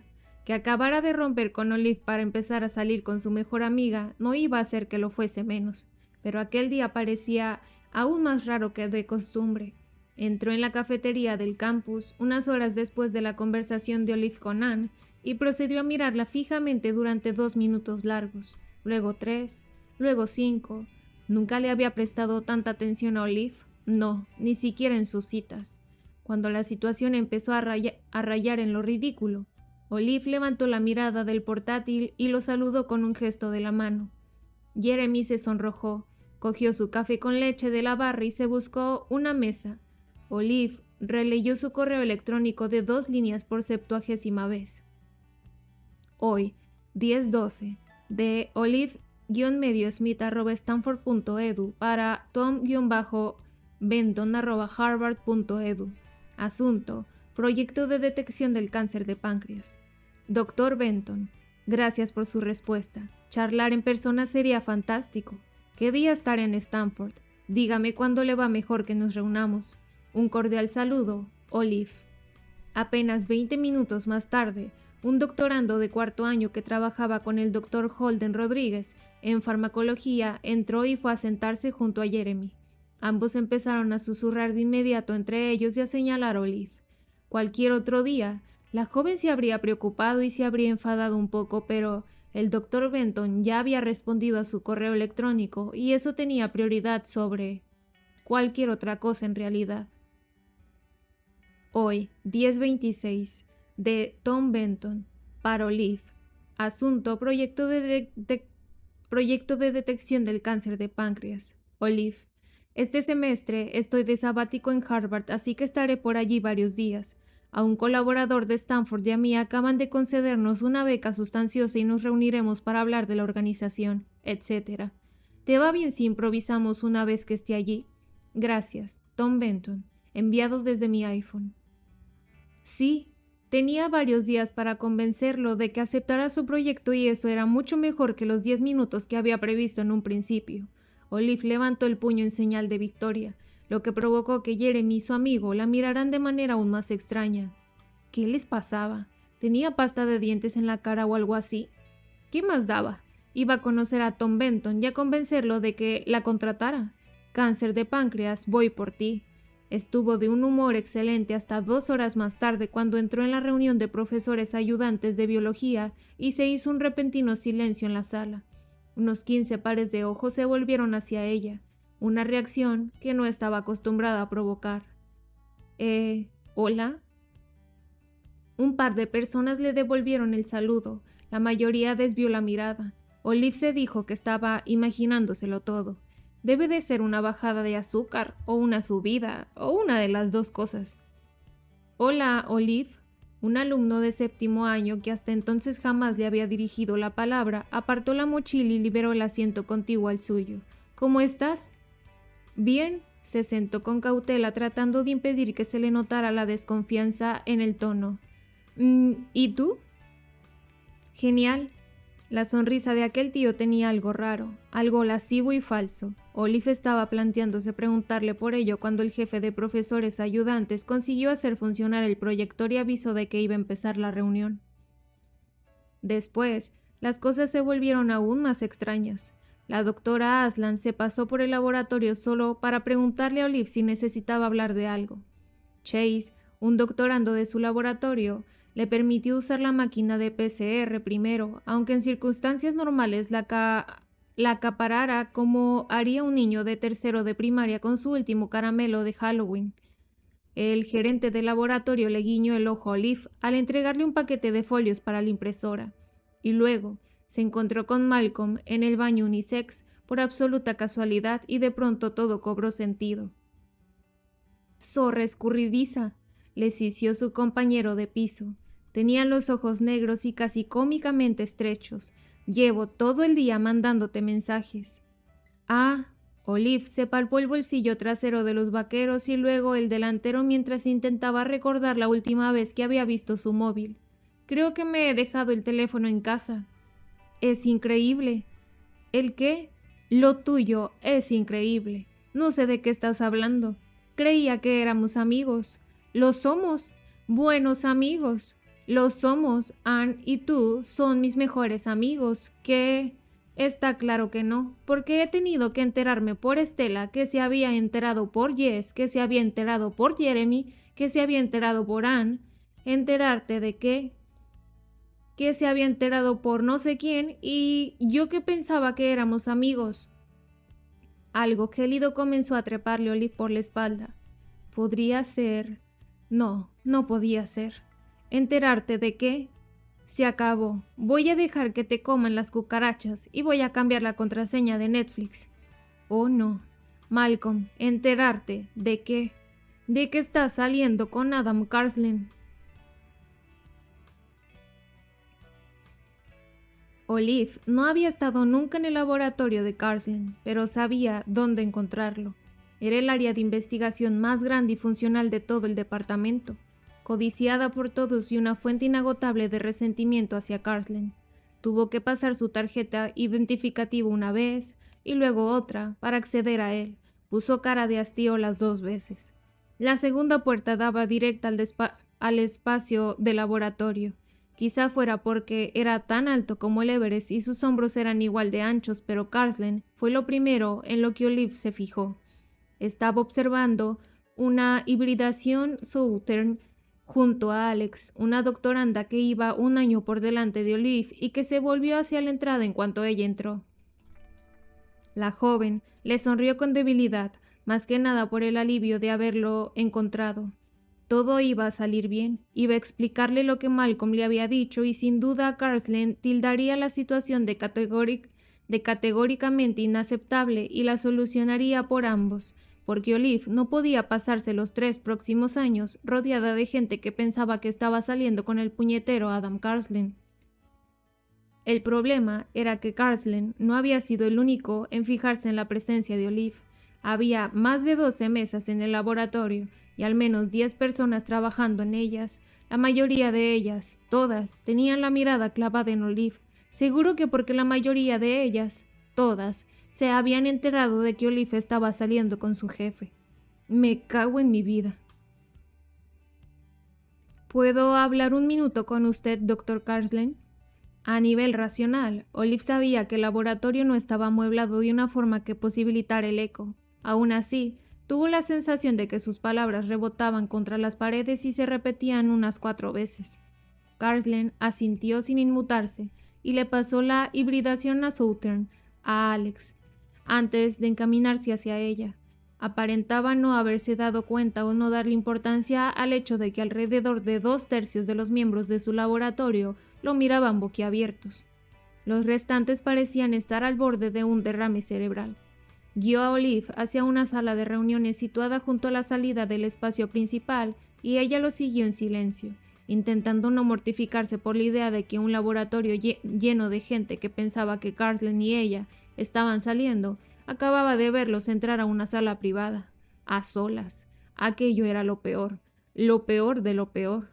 [SPEAKER 1] Que acabara de romper con Olive para empezar a salir con su mejor amiga no iba a hacer que lo fuese menos, pero aquel día parecía aún más raro que de costumbre. Entró en la cafetería del campus unas horas después de la conversación de Olive con Anne y procedió a mirarla fijamente durante 2 minutos largos, luego 3, luego 5. Nunca le había prestado tanta atención a Olive. No, ni siquiera en sus citas. Cuando la situación empezó a rayar en lo ridículo, Olive levantó la mirada del portátil y lo saludó con un gesto de la mano. Jeremy se sonrojó, cogió su café con leche de la barra y se buscó una mesa. Olive releyó su correo electrónico de 2 líneas por 70ª vez. Hoy, 10:12, de olive-mediosmith@stanford.edu para tom-benton@harvard.edu. Asunto: proyecto de detección del cáncer de páncreas. Dr. Benton, gracias por su respuesta. Charlar en persona sería fantástico. ¿Qué día estaré en Stanford? Dígame cuándo le va mejor que nos reunamos. Un cordial saludo, Olive. Apenas 20 minutos más tarde, un doctorando de 4º año que trabajaba con el Dr. Holden Rodríguez en farmacología entró y fue a sentarse junto a Jeremy. Ambos empezaron a susurrar de inmediato entre ellos y a señalar a Olive. Cualquier otro día, la joven se habría preocupado y se habría enfadado un poco, pero el Dr. Benton ya había respondido a su correo electrónico y eso tenía prioridad sobre cualquier otra cosa en realidad. Hoy, 10:26, de Tom Benton, para Olive. Asunto: proyecto de detección del cáncer de páncreas. Olive. Este semestre estoy de sabático en Harvard, así que estaré por allí varios días. A un colaborador de Stanford y a mí acaban de concedernos una beca sustanciosa y nos reuniremos para hablar de la organización, etc. ¿Te va bien si improvisamos una vez que esté allí? Gracias, Tom Benton, enviado desde mi iPhone. Sí, tenía varios días para convencerlo de que aceptara su proyecto y eso era mucho mejor que los 10 minutos que había previsto en un principio. Olive levantó el puño en señal de victoria, lo que provocó que Jeremy y su amigo la miraran de manera aún más extraña. ¿Qué les pasaba? ¿Tenía pasta de dientes en la cara o algo así? ¿Qué más daba? Iba a conocer a Tom Benton y a convencerlo de que la contratara. Cáncer de páncreas, voy por ti. Estuvo de un humor excelente hasta 2 horas más tarde cuando entró en la reunión de profesores ayudantes de biología y se hizo un repentino silencio en la sala. Unos 15 pares de ojos se volvieron hacia ella, una reacción que no estaba acostumbrada a provocar. ¿Hola? Un par de personas le devolvieron el saludo, la mayoría desvió la mirada. Olive se dijo que estaba imaginándoselo todo. Debe de ser una bajada de azúcar, o una subida, o una de las dos cosas. Hola, Olive. Un alumno de 7º año que hasta entonces jamás le había dirigido la palabra, apartó la mochila y liberó el asiento contiguo al suyo. ¿Cómo estás? Bien, se sentó con cautela tratando de impedir que se le notara la desconfianza en el tono. ¿Y tú? Genial. La sonrisa de aquel tío tenía algo raro, algo lascivo y falso. Olive estaba planteándose preguntarle por ello cuando el jefe de profesores ayudantes consiguió hacer funcionar el proyector y avisó de que iba a empezar la reunión. Después, las cosas se volvieron aún más extrañas. La doctora Aslan se pasó por el laboratorio solo para preguntarle a Olive si necesitaba hablar de algo. Chase, un doctorando de su laboratorio, le permitió usar la máquina de PCR primero, aunque en circunstancias normales la acaparara como haría un niño de 3º de primaria con su último caramelo de Halloween. El gerente del laboratorio le guiñó el ojo a Olive al entregarle un paquete de folios para la impresora, y luego se encontró con Malcolm en el baño unisex por absoluta casualidad y de pronto todo cobró sentido. «Zorra escurridiza», le sisió su compañero de piso. Tenía los ojos negros y casi cómicamente estrechos. «Llevo todo el día mandándote mensajes». «Ah». Olive se palpó el bolsillo trasero de los vaqueros y luego el delantero mientras intentaba recordar la última vez que había visto su móvil. «Creo que me he dejado el teléfono en casa». «Es increíble». «¿El qué?» «Lo tuyo es increíble. No sé de qué estás hablando. Creía que éramos amigos». «Lo somos. Buenos amigos. Lo somos. Anne y tú son mis mejores amigos. ¿Qué?» «Está claro que no, porque he tenido que enterarme por Estela, que se había enterado por Jess, que se había enterado por Jeremy, que se había enterado por Anne». «¿Enterarte de qué?» «Que se había enterado por no sé quién, y yo que pensaba que éramos amigos». Algo gélido comenzó a treparle a Olive por la espalda. Podría ser... No, no podía ser. ¿Enterarte de qué? Se acabó. Voy a dejar que te coman las cucarachas y voy a cambiar la contraseña de Netflix. Oh, no. Malcolm, ¿enterarte de qué? De que estás saliendo con Adam Carsland. Olive no había estado nunca en el laboratorio de Carsland, pero sabía dónde encontrarlo. Era el área de investigación más grande y funcional de todo el departamento, codiciada por todos y una fuente inagotable de resentimiento hacia Carsland. Tuvo que pasar su tarjeta identificativa una vez y luego otra para acceder a él. Puso cara de hastío las 2 veces. La segunda puerta daba directa al espacio de laboratorio. Quizá fuera porque era tan alto como el Everest y sus hombros eran igual de anchos, pero Carsland fue lo primero en lo que Olive se fijó. Estaba observando una hibridación Southern junto a Alex, una doctoranda que iba un año por delante de Olive y que se volvió hacia la entrada en cuanto ella entró. La joven le sonrió con debilidad, más que nada por el alivio de haberlo encontrado. Todo iba a salir bien, iba a explicarle lo que Malcolm le había dicho y sin duda Carsland tildaría la situación de categóricamente inaceptable y la solucionaría por ambos, porque Olive no podía pasarse los 3 próximos años rodeada de gente que pensaba que estaba saliendo con el puñetero Adam Carsland. El problema era que Carslen no había sido el único en fijarse en la presencia de Olive. Había más de 12 mesas en el laboratorio y al menos 10 personas trabajando en ellas. La mayoría de ellas, todas, tenían la mirada clavada en Olive. Seguro que porque la mayoría de ellas, todas, se habían enterado de que Olive estaba saliendo con su jefe. Me cago en mi vida. ¿Puedo hablar un minuto con usted, Dr. Carslen? A nivel racional, Olive sabía que el laboratorio no estaba amueblado de una forma que posibilitara el eco. Aún así, tuvo la sensación de que sus palabras rebotaban contra las paredes y se repetían unas 4 veces. Carslen asintió sin inmutarse y le pasó la hibridación a Southern, a Alex, antes de encaminarse hacia ella. Aparentaba no haberse dado cuenta o no darle importancia al hecho de que alrededor de 2/3 de los miembros de su laboratorio lo miraban boquiabiertos. Los restantes parecían estar al borde de un derrame cerebral. Guió a Olive hacia una sala de reuniones situada junto a la salida del espacio principal y ella lo siguió en silencio, intentando no mortificarse por la idea de que un laboratorio lleno de gente que pensaba que Carslen y ella estaban saliendo acababa de verlos entrar a una sala privada, a solas. Aquello era lo peor de lo peor.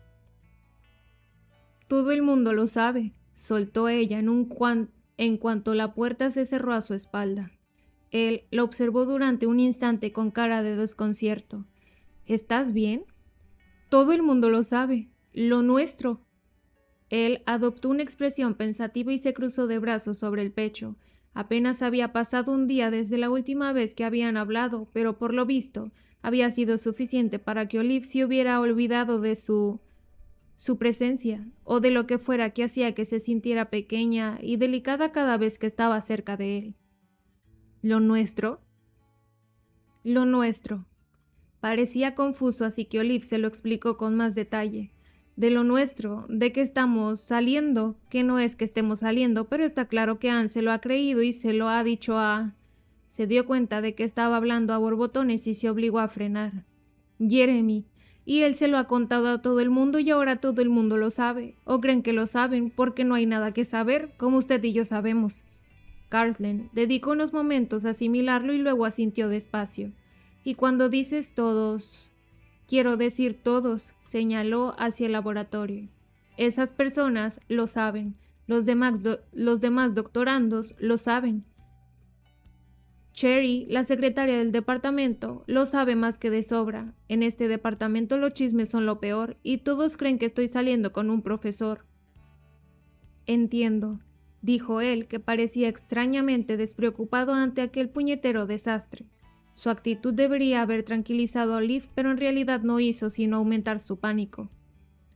[SPEAKER 1] Todo el mundo lo sabe, soltó ella en cuanto la puerta se cerró a su espalda. Él lo observó durante un instante con cara de desconcierto. ¿Estás bien? Todo el mundo lo sabe. Lo nuestro. Él adoptó una expresión pensativa y se cruzó de brazos sobre el pecho. Apenas había pasado un día desde la última vez que habían hablado, pero por lo visto había sido suficiente para que Olive se hubiera olvidado de su presencia, o de lo que fuera que hacía que se sintiera pequeña y delicada cada vez que estaba cerca de él. ¿Lo nuestro? Lo nuestro. Parecía confuso, así que Olive se lo explicó con más detalle. De lo nuestro, de que estamos saliendo, que no es que estemos saliendo, pero está claro que Anne se lo ha creído y se lo ha dicho a... Se dio cuenta de que estaba hablando a borbotones y se obligó a frenar. Jeremy. Y él se lo ha contado a todo el mundo y ahora todo el mundo lo sabe. O creen que lo saben porque no hay nada que saber, como usted y yo sabemos. Carslen dedicó unos momentos a asimilarlo y luego asintió despacio. Y cuando dices todos... Quiero decir todos, señaló hacia el laboratorio. Esas personas lo saben. Los demás doctorandos lo saben. Cherry, la secretaria del departamento, lo sabe más que de sobra. En este departamento los chismes son lo peor y todos creen que estoy saliendo con un profesor. Entiendo, dijo él, que parecía extrañamente despreocupado ante aquel puñetero desastre. Su actitud debería haber tranquilizado a Olive, pero en realidad no hizo sino aumentar su pánico.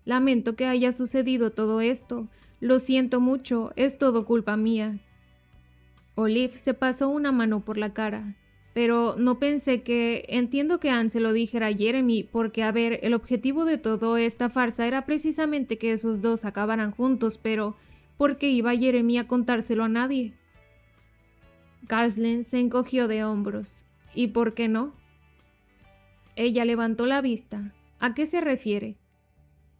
[SPEAKER 1] Lamento que haya sucedido todo esto. Lo siento mucho, es todo culpa mía. Olive se pasó una mano por la cara. Pero no pensé que... Entiendo que Anne se lo dijera a Jeremy, porque, a ver, el objetivo de toda esta farsa era precisamente que esos dos acabaran juntos, pero ¿por qué iba Jeremy a contárselo a nadie? Carslen se encogió de hombros. ¿Y por qué no? Ella levantó la vista. ¿A qué se refiere?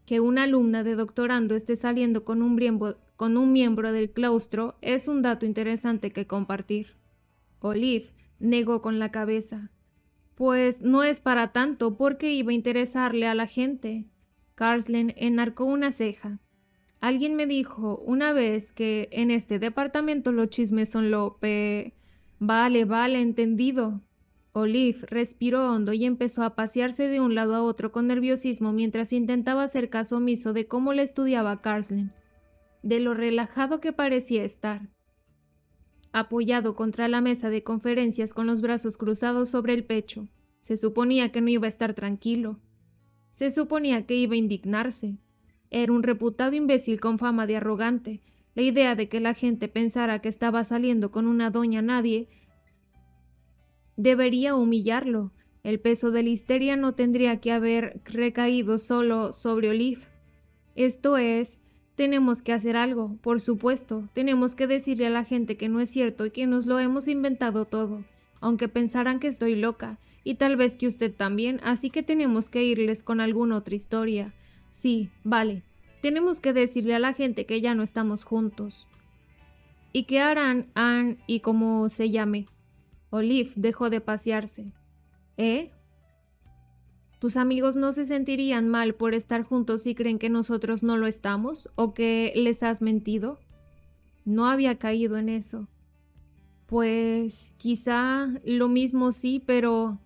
[SPEAKER 1] Que una alumna de doctorando esté saliendo con un miembro del claustro es un dato interesante que compartir. Olive negó con la cabeza. Pues no es para tanto, porque iba a interesarle a la gente. Carslen enarcó una ceja. Alguien me dijo una vez que en este departamento los chismes son lo Vale, entendido. Olive respiró hondo y empezó a pasearse de un lado a otro con nerviosismo mientras intentaba hacer caso omiso de cómo le estudiaba Carslen, de lo relajado que parecía estar. Apoyado contra la mesa de conferencias con los brazos cruzados sobre el pecho, se suponía que no iba a estar tranquilo. Se suponía que iba a indignarse. Era un reputado imbécil con fama de arrogante. La idea de que la gente pensara que estaba saliendo con una doña nadie debería humillarlo. El peso de la histeria no tendría que haber recaído solo sobre Olive. Esto es, tenemos que hacer algo, por supuesto. Tenemos que decirle a la gente que no es cierto y que nos lo hemos inventado todo, aunque pensaran que estoy loca, y tal vez que usted también, así que tenemos que irles con alguna otra historia. Sí, vale. Tenemos que decirle a la gente que ya no estamos juntos. ¿Y qué harán Anne y cómo se llame? Olive dejó de pasearse. ¿Eh? ¿Tus amigos no se sentirían mal por estar juntos si creen que nosotros no lo estamos o que les has mentido? No había caído en eso. Pues quizá lo mismo sí, pero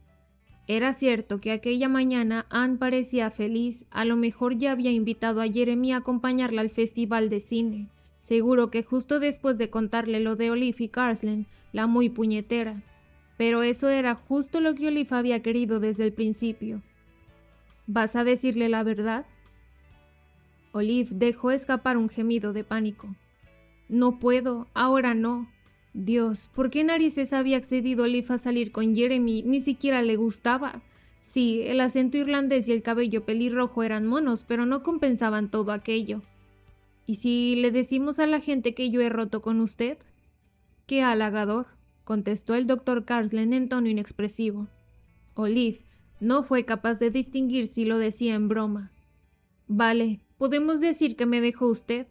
[SPEAKER 1] era cierto que aquella mañana Anne parecía feliz. A lo mejor ya había invitado a Jeremy a acompañarla al festival de cine. Seguro que justo después de contarle lo de Olive y Carslen, la muy puñetera. Pero eso era justo lo que Olive había querido desde el principio. ¿Vas a decirle la verdad? Olive dejó escapar un gemido de pánico. No puedo, ahora no. Dios, ¿por qué narices había accedido Olive a salir con Jeremy? Ni siquiera le gustaba. Sí, el acento irlandés y el cabello pelirrojo eran monos, pero no compensaban todo aquello. ¿Y si le decimos a la gente que yo he roto con usted? ¡Qué halagador!, contestó el doctor Carslen en tono inexpresivo. Olive no fue capaz de distinguir si lo decía en broma. Vale, podemos decir que me dejó usted,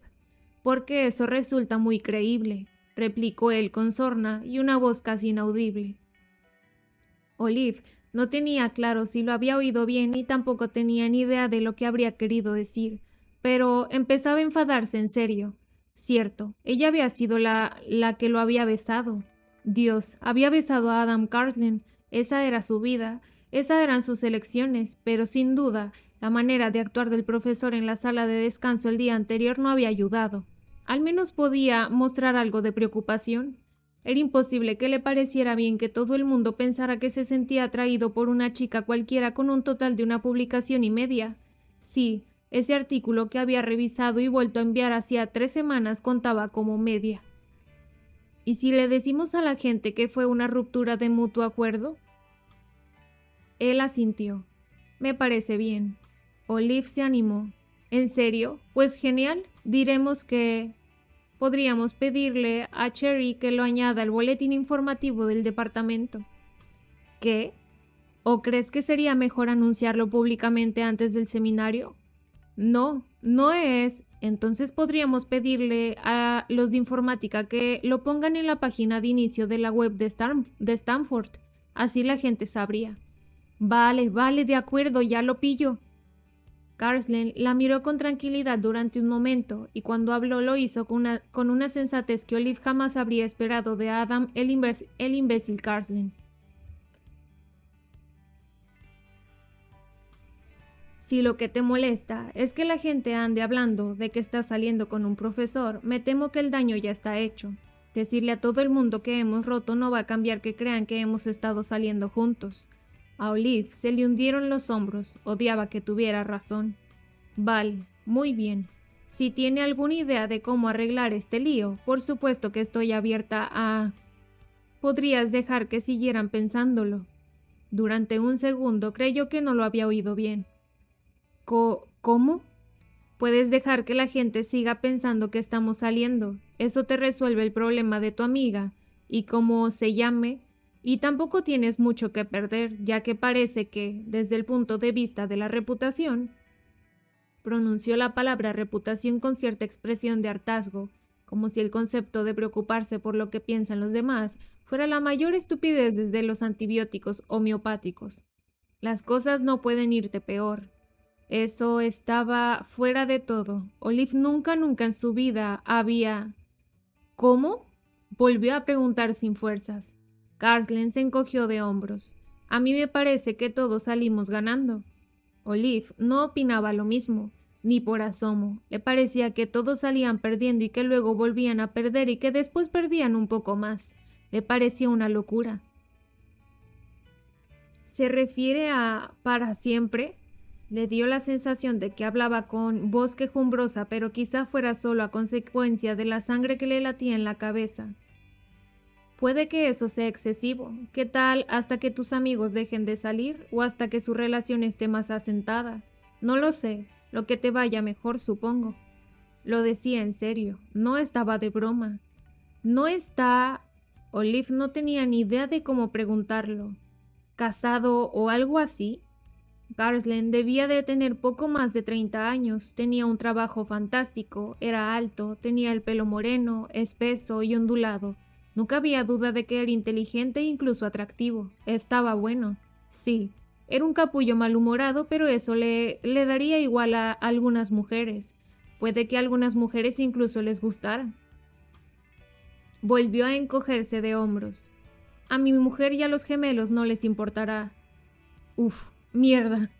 [SPEAKER 1] porque eso resulta muy creíble, replicó él con sorna y una voz casi inaudible. Olive no tenía claro si lo había oído bien ni tampoco tenía ni idea de lo que habría querido decir, pero empezaba a enfadarse en serio. Cierto, ella había sido la que lo había besado. Dios, había besado a Adam Carslen, esa era su vida, esas eran sus elecciones, pero sin duda, la manera de actuar del profesor en la sala de descanso el día anterior no había ayudado. Al menos podía mostrar algo de preocupación. Era imposible que le pareciera bien que todo el mundo pensara que se sentía atraído por una chica cualquiera con un total de una publicación y media. Sí, ese artículo que había revisado y vuelto a enviar hacía 3 semanas contaba como media. ¿Y si le decimos a la gente que fue una ruptura de mutuo acuerdo? Él asintió. Me parece bien. Olive se animó. ¿En serio? Pues genial. Diremos que podríamos pedirle a Cherry que lo añada al boletín informativo del departamento. ¿Qué? ¿O crees que sería mejor anunciarlo públicamente antes del seminario? No, no es. Entonces podríamos pedirle a los de informática que lo pongan en la página de inicio de la web de Stanford. Así la gente sabría. Vale, de acuerdo, ya lo pillo. Carslen la miró con tranquilidad durante un momento, y cuando habló lo hizo con una sensatez que Olive jamás habría esperado de Adam el imbécil Carslen. Si lo que te molesta es que la gente ande hablando de que estás saliendo con un profesor, me temo que el daño ya está hecho. Decirle a todo el mundo que hemos roto no va a cambiar que crean que hemos estado saliendo juntos. A Olive se le hundieron los hombros, odiaba que tuviera razón. Vale, muy bien. Si tiene alguna idea de cómo arreglar este lío, por supuesto que estoy abierta a... Podrías dejar que siguieran pensándolo. Durante un segundo creyó que no lo había oído bien. ¿Cómo? Puedes dejar que la gente siga pensando que estamos saliendo. Eso te resuelve el problema de tu amiga, y como se llame, y tampoco tienes mucho que perder, ya que parece que, desde el punto de vista de la reputación, pronunció la palabra reputación con cierta expresión de hartazgo, como si el concepto de preocuparse por lo que piensan los demás fuera la mayor estupidez desde los antibióticos homeopáticos. Las cosas no pueden irte peor. Eso estaba fuera de todo. Olive nunca en su vida había... ¿Cómo? Volvió a preguntar sin fuerzas. Carslen se encogió de hombros. A mí me parece que todos salimos ganando. Olive no opinaba lo mismo, ni por asomo. Le parecía que todos salían perdiendo y que luego volvían a perder y que después perdían un poco más. Le parecía una locura. ¿Se refiere a para siempre? Le dio la sensación de que hablaba con voz quejumbrosa, pero quizá fuera solo a consecuencia de la sangre que le latía en la cabeza. Puede que eso sea excesivo. ¿Qué tal hasta que tus amigos dejen de salir o hasta que su relación esté más asentada? No lo sé, lo que te vaya mejor, supongo. Lo decía en serio, no estaba de broma. No está... Olive no tenía ni idea de cómo preguntarlo. ¿Casado o algo así? Garslen debía de tener poco más de 30 años, tenía un trabajo fantástico, era alto, tenía el pelo moreno, espeso y ondulado. No cabía duda de que era inteligente e incluso atractivo. Estaba bueno. Sí, era un capullo malhumorado, pero eso le daría igual a algunas mujeres. Puede que a algunas mujeres incluso les gustara. Volvió a encogerse de hombros. A mi mujer y a los gemelos no les importará. Uf, mierda.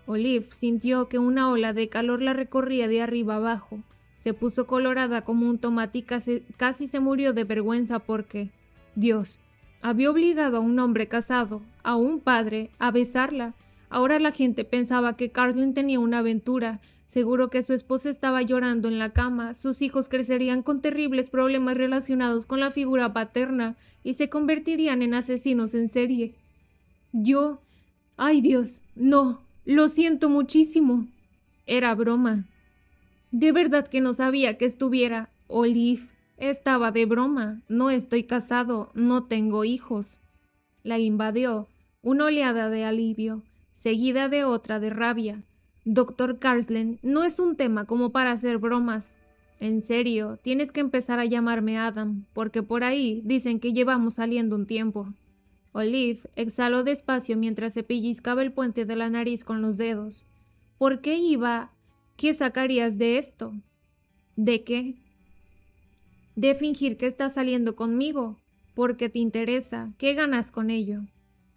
[SPEAKER 1] Olive sintió que una ola de calor la recorría de arriba abajo. Se puso colorada como un tomate y casi se murió de vergüenza porque, Dios, había obligado a un hombre casado, a un padre, a besarla. Ahora la gente pensaba que Garslen tenía una aventura. Seguro que su esposa estaba llorando en la cama, sus hijos crecerían con terribles problemas relacionados con la figura paterna y se convertirían en asesinos en serie. Yo... ¡Ay, Dios! No, lo siento muchísimo. Era broma. De verdad que no sabía que estuviera. Olive, estaba de broma. No estoy casado, no tengo hijos. La invadió una oleada de alivio, seguida de otra de rabia. Doctor Garslen, no es un tema como para hacer bromas. En serio, tienes que empezar a llamarme Adam, porque por ahí dicen que llevamos saliendo un tiempo. Olive exhaló despacio mientras se pellizcaba el puente de la nariz con los dedos. ¿Por qué iba? ¿Qué sacarías de esto? ¿De qué? De fingir que estás saliendo conmigo, porque te interesa. ¿Qué ganas con ello?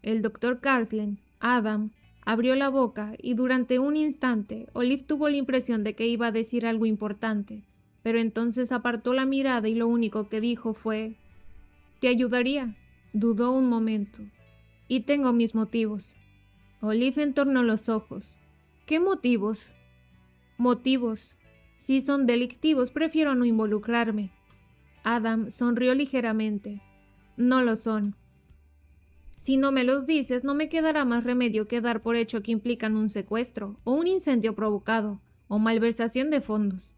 [SPEAKER 1] El doctor Garslen, Adam, abrió la boca y durante un instante Olive tuvo la impresión de que iba a decir algo importante, pero entonces apartó la mirada y lo único que dijo fue: «¿Te ayudaría?» Dudó un momento. «Y tengo mis motivos». Olive entornó los ojos. «¿Qué motivos?» «Motivos. Si son delictivos, prefiero no involucrarme». Adam sonrió ligeramente. «No lo son. Si no me los dices, no me quedará más remedio que dar por hecho que implican un secuestro, o un incendio provocado, o malversación de fondos».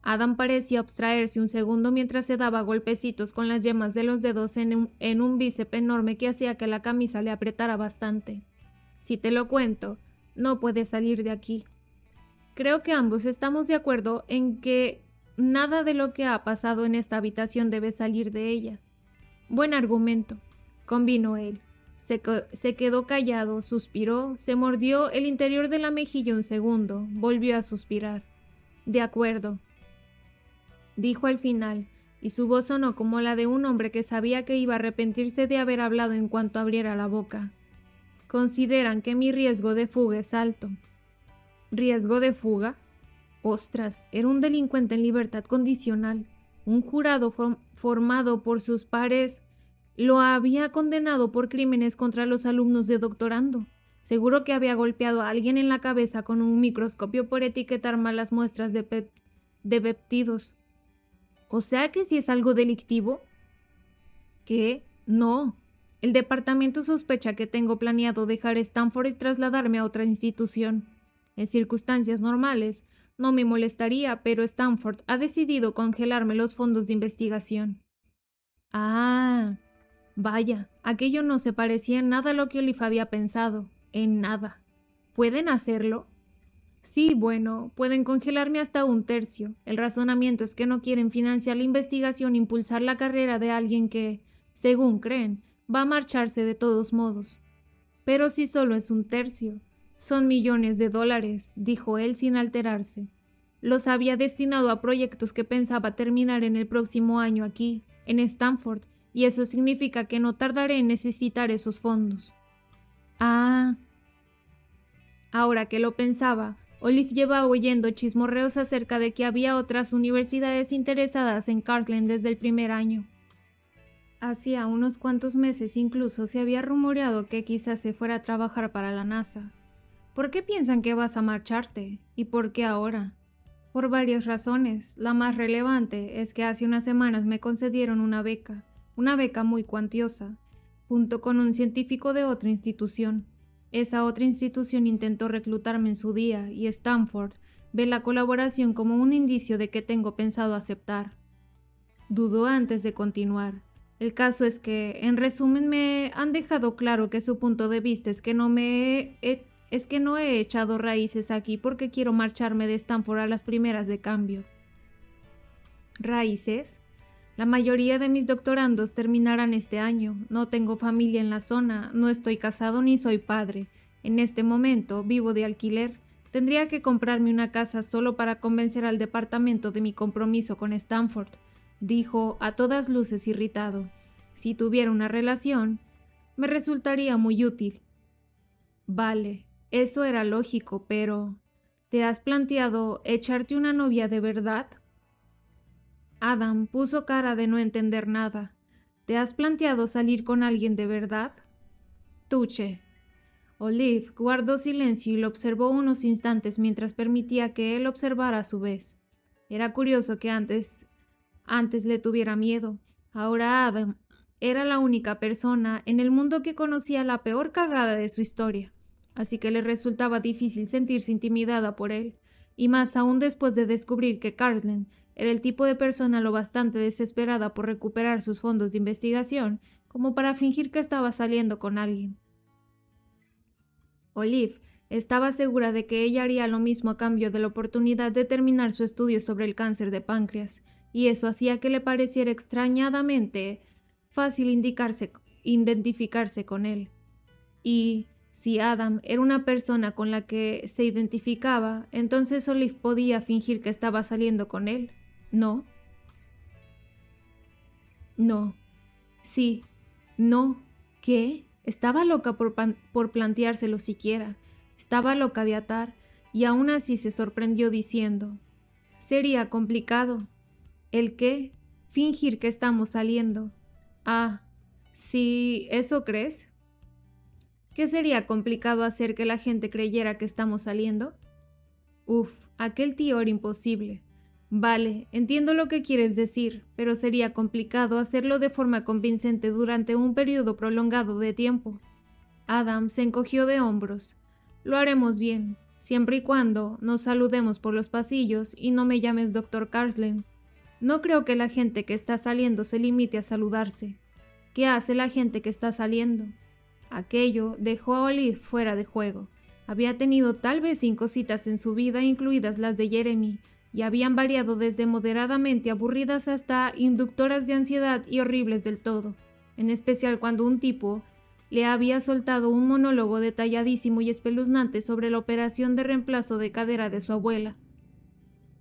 [SPEAKER 1] Adam parecía abstraerse un segundo mientras se daba golpecitos con las yemas de los dedos en un bíceps enorme que hacía que la camisa le apretara bastante. «Si te lo cuento, no puedes salir de aquí». Creo que ambos estamos de acuerdo en que nada de lo que ha pasado en esta habitación debe salir de ella. Buen argumento, convino él. Se quedó callado, suspiró, se mordió el interior de la mejilla un segundo, volvió a suspirar. De acuerdo, dijo al final, y su voz sonó como la de un hombre que sabía que iba a arrepentirse de haber hablado en cuanto abriera la boca. Consideran que mi riesgo de fuga es alto. ¿Riesgo de fuga? Ostras, era un delincuente en libertad condicional. Un jurado formado por sus pares lo había condenado por crímenes contra los alumnos de doctorando. Seguro que había golpeado a alguien en la cabeza con un microscopio por etiquetar malas muestras de péptidos. ¿O sea que si es algo delictivo? ¿Qué? No. El departamento sospecha que tengo planeado dejar Stanford y trasladarme a otra institución. En circunstancias normales, no me molestaría, pero Stanford ha decidido congelarme los fondos de investigación. Ah, vaya, aquello no se parecía en nada a lo que Olive había pensado. En nada. ¿Pueden hacerlo? Sí, bueno, pueden congelarme hasta un tercio. El razonamiento es que no quieren financiar la investigación e impulsar la carrera de alguien que, según creen, va a marcharse de todos modos. Pero si solo es un tercio, son millones de dólares, dijo él sin alterarse. Los había destinado a proyectos que pensaba terminar en el próximo año aquí, en Stanford, y eso significa que no tardaré en necesitar esos fondos. Ah. Ahora que lo pensaba, Olive llevaba oyendo chismorreos acerca de que había otras universidades interesadas en Garslen desde el primer año. Hacía unos cuantos meses incluso se había rumoreado que quizás se fuera a trabajar para la NASA. ¿Por qué piensan que vas a marcharte? ¿Y por qué ahora? Por varias razones. La más relevante es que hace unas semanas me concedieron una beca muy cuantiosa, junto con un científico de otra institución. Esa otra institución intentó reclutarme en su día y Stanford ve la colaboración como un indicio de que tengo pensado aceptar. Dudó antes de continuar. El caso es que, en resumen, me han dejado claro que su punto de vista es que no me es que no he echado raíces aquí porque quiero marcharme de Stanford a las primeras de cambio. ¿Raíces? La mayoría de mis doctorandos terminarán este año. No tengo familia en la zona, no estoy casado ni soy padre. En este momento vivo de alquiler. Tendría que comprarme una casa solo para convencer al departamento de mi compromiso con Stanford, dijo a todas luces irritado. Si tuviera una relación, me resultaría muy útil. Vale, eso era lógico, pero ¿te has planteado echarte una novia de verdad? Adam puso cara de no entender nada. ¿Te has planteado salir con alguien de verdad? Tuche. Olive guardó silencio y lo observó unos instantes mientras permitía que él observara a su vez. Era curioso que antes le tuviera miedo. Ahora Adam era la única persona en el mundo que conocía la peor cagada de su historia, así que le resultaba difícil sentirse intimidada por él, y más aún después de descubrir que Carsland era el tipo de persona lo bastante desesperada por recuperar sus fondos de investigación como para fingir que estaba saliendo con alguien. Olive estaba segura de que ella haría lo mismo a cambio de la oportunidad de terminar su estudio sobre el cáncer de páncreas, y eso hacía que le pareciera extrañadamente fácil identificarse con él. Y si Adam era una persona con la que se identificaba, entonces Olive podía fingir que estaba saliendo con él, ¿no? No. Sí. No. ¿Qué? Estaba loca por planteárselo siquiera. Estaba loca de atar, y aún así se sorprendió diciendo: «Sería complicado». ¿El qué? Fingir que estamos saliendo. Ah, sí, ¿eso crees? ¿Qué sería complicado hacer que la gente creyera que estamos saliendo? Uf, aquel tío era imposible. Vale, entiendo lo que quieres decir, pero sería complicado hacerlo de forma convincente durante un periodo prolongado de tiempo. Adam se encogió de hombros. Lo haremos bien, siempre y cuando nos saludemos por los pasillos y no me llames Dr. Carsland. No creo que la gente que está saliendo se limite a saludarse. ¿Qué hace la gente que está saliendo? Aquello dejó a Olive fuera de juego. Había tenido tal vez 5 citas en su vida, incluidas las de Jeremy, y habían variado desde moderadamente aburridas hasta inductoras de ansiedad y horribles del todo, en especial cuando un tipo le había soltado un monólogo detalladísimo y espeluznante sobre la operación de reemplazo de cadera de su abuela.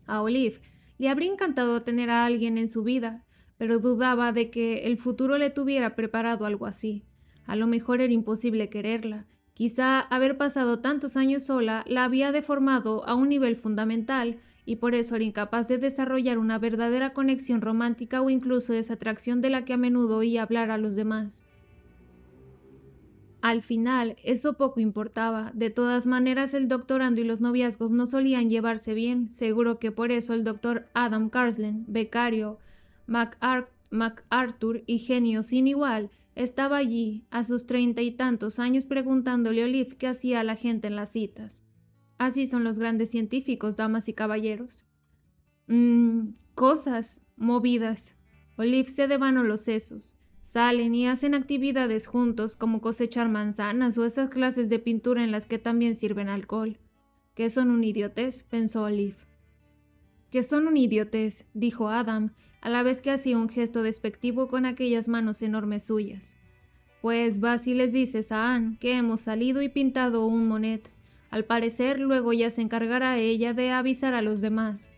[SPEAKER 1] A Olive le habría encantado tener a alguien en su vida, pero dudaba de que el futuro le tuviera preparado algo así. A lo mejor era imposible quererla. Quizá haber pasado tantos años sola la había deformado a un nivel fundamental y por eso era incapaz de desarrollar una verdadera conexión romántica o incluso esa atracción de la que a menudo oía hablar a los demás. Al final, eso poco importaba. De todas maneras, el doctorando y los noviazgos no solían llevarse bien. Seguro que por eso el doctor Adam Carsland, becario, MacArthur y genio sin igual, estaba allí, a sus 30 y tantos años, preguntándole a Olive qué hacía la gente en las citas. Así son los grandes científicos, damas y caballeros. Cosas, movidas. Olive se devanó los sesos. Salen y hacen actividades juntos como cosechar manzanas o esas clases de pintura en las que también sirven alcohol. ¿Qué son un idiotez?, pensó Olive. «¿Qué son un idiotez?», dijo Adam, a la vez que hacía un gesto despectivo con aquellas manos enormes suyas. «Pues vas y les dices a Anne que hemos salido y pintado un Monet. Al parecer, luego ya se encargará ella de avisar a los demás».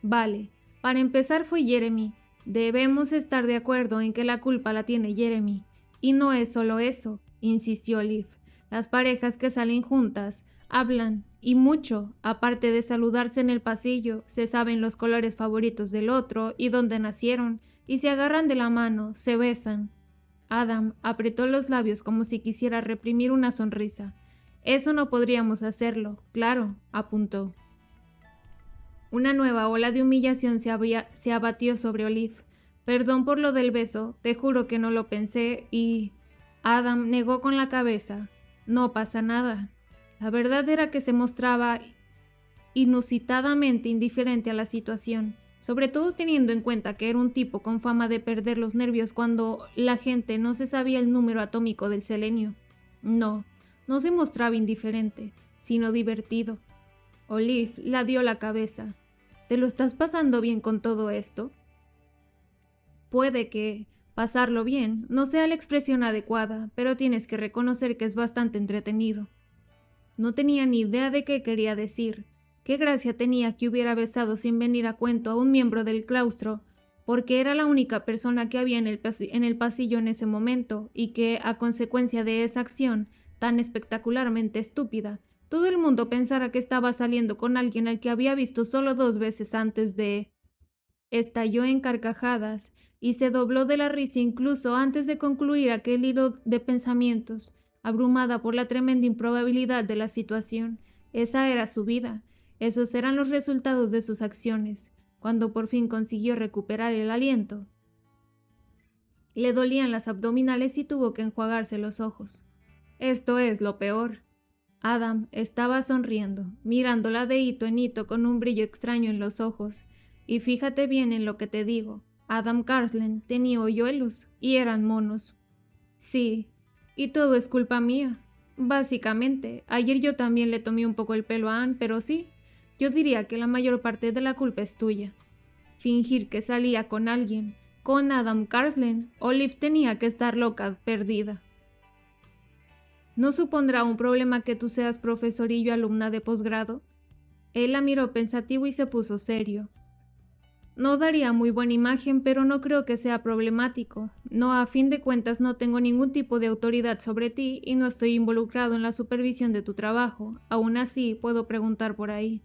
[SPEAKER 1] «Vale, para empezar fue Jeremy. Debemos estar de acuerdo en que la culpa la tiene Jeremy. Y no es solo eso», insistió Olive. «Las parejas que salen juntas hablan, y mucho, aparte de saludarse en el pasillo, se saben los colores favoritos del otro y dónde nacieron, y se agarran de la mano, se besan». Adam apretó los labios como si quisiera reprimir una sonrisa. «Eso no podríamos hacerlo, claro», apuntó. Una nueva ola de humillación se abatió sobre Olive. «Perdón por lo del beso, te juro que no lo pensé y...» Adam negó con la cabeza. «No pasa nada». La verdad era que se mostraba inusitadamente indiferente a la situación, sobre todo teniendo en cuenta que era un tipo con fama de perder los nervios cuando la gente no se sabía el número atómico del selenio. No se mostraba indiferente. sino divertido. Olive la dio la cabeza. ¿Te lo estás pasando bien con todo esto? Puede que pasarlo bien no sea la expresión adecuada, pero tienes que reconocer que es bastante entretenido. No tenía ni idea de qué quería decir. Qué gracia tenía que hubiera besado sin venir a cuento a un miembro del claustro, porque era la única persona que había en el pasillo en ese momento y que, a consecuencia de esa acción tan espectacularmente estúpida, todo el mundo pensara que estaba saliendo con alguien al que había visto solo 2 veces antes de... Estalló en carcajadas y se dobló de la risa incluso antes de concluir aquel hilo de pensamientos, abrumada por la tremenda improbabilidad de la situación. Esa era su vida, esos eran los resultados de sus acciones. Cuando por fin consiguió recuperar el aliento, le dolían las abdominales y tuvo que enjuagarse los ojos. Esto es lo peor. Adam estaba sonriendo, mirándola de hito en hito con un brillo extraño en los ojos. Y fíjate bien en lo que te digo. Adam Carsland tenía hoyuelos y eran monos. Sí, y todo es culpa mía. Básicamente, ayer yo también le tomé un poco el pelo a Anne, pero sí, yo diría que la mayor parte de la culpa es tuya. Fingir que salía con alguien, con Adam Carsland, Olive tenía que estar loca, perdida. ¿No supondrá un problema que tú seas profesor y yo alumna de posgrado? Él la miró pensativo y se puso serio. No daría muy buena imagen, pero no creo que sea problemático. No, a fin de cuentas no tengo ningún tipo de autoridad sobre ti y no estoy involucrado en la supervisión de tu trabajo. Aún así, puedo preguntar por ahí.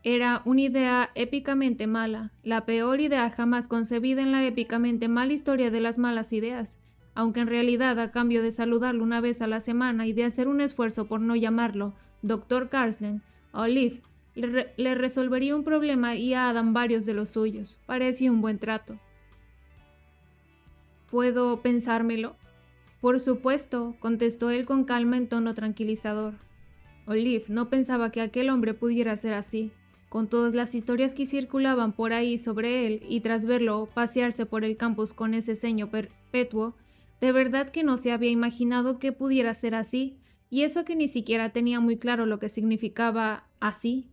[SPEAKER 1] Era una idea épicamente mala, la peor idea jamás concebida en la épicamente mala historia de las malas ideas, aunque en realidad a cambio de saludarlo una vez a la semana y de hacer un esfuerzo por no llamarlo Dr. Carsland, Olive le resolvería un problema y a Adam varios de los suyos. Parecía un buen trato. ¿Puedo pensármelo? Por supuesto, contestó él con calma en tono tranquilizador. Olive no pensaba que aquel hombre pudiera ser así. Con todas las historias que circulaban por ahí sobre él y tras verlo pasearse por el campus con ese ceño perpetuo, de verdad que no se había imaginado que pudiera ser así, y eso que ni siquiera tenía muy claro lo que significaba así.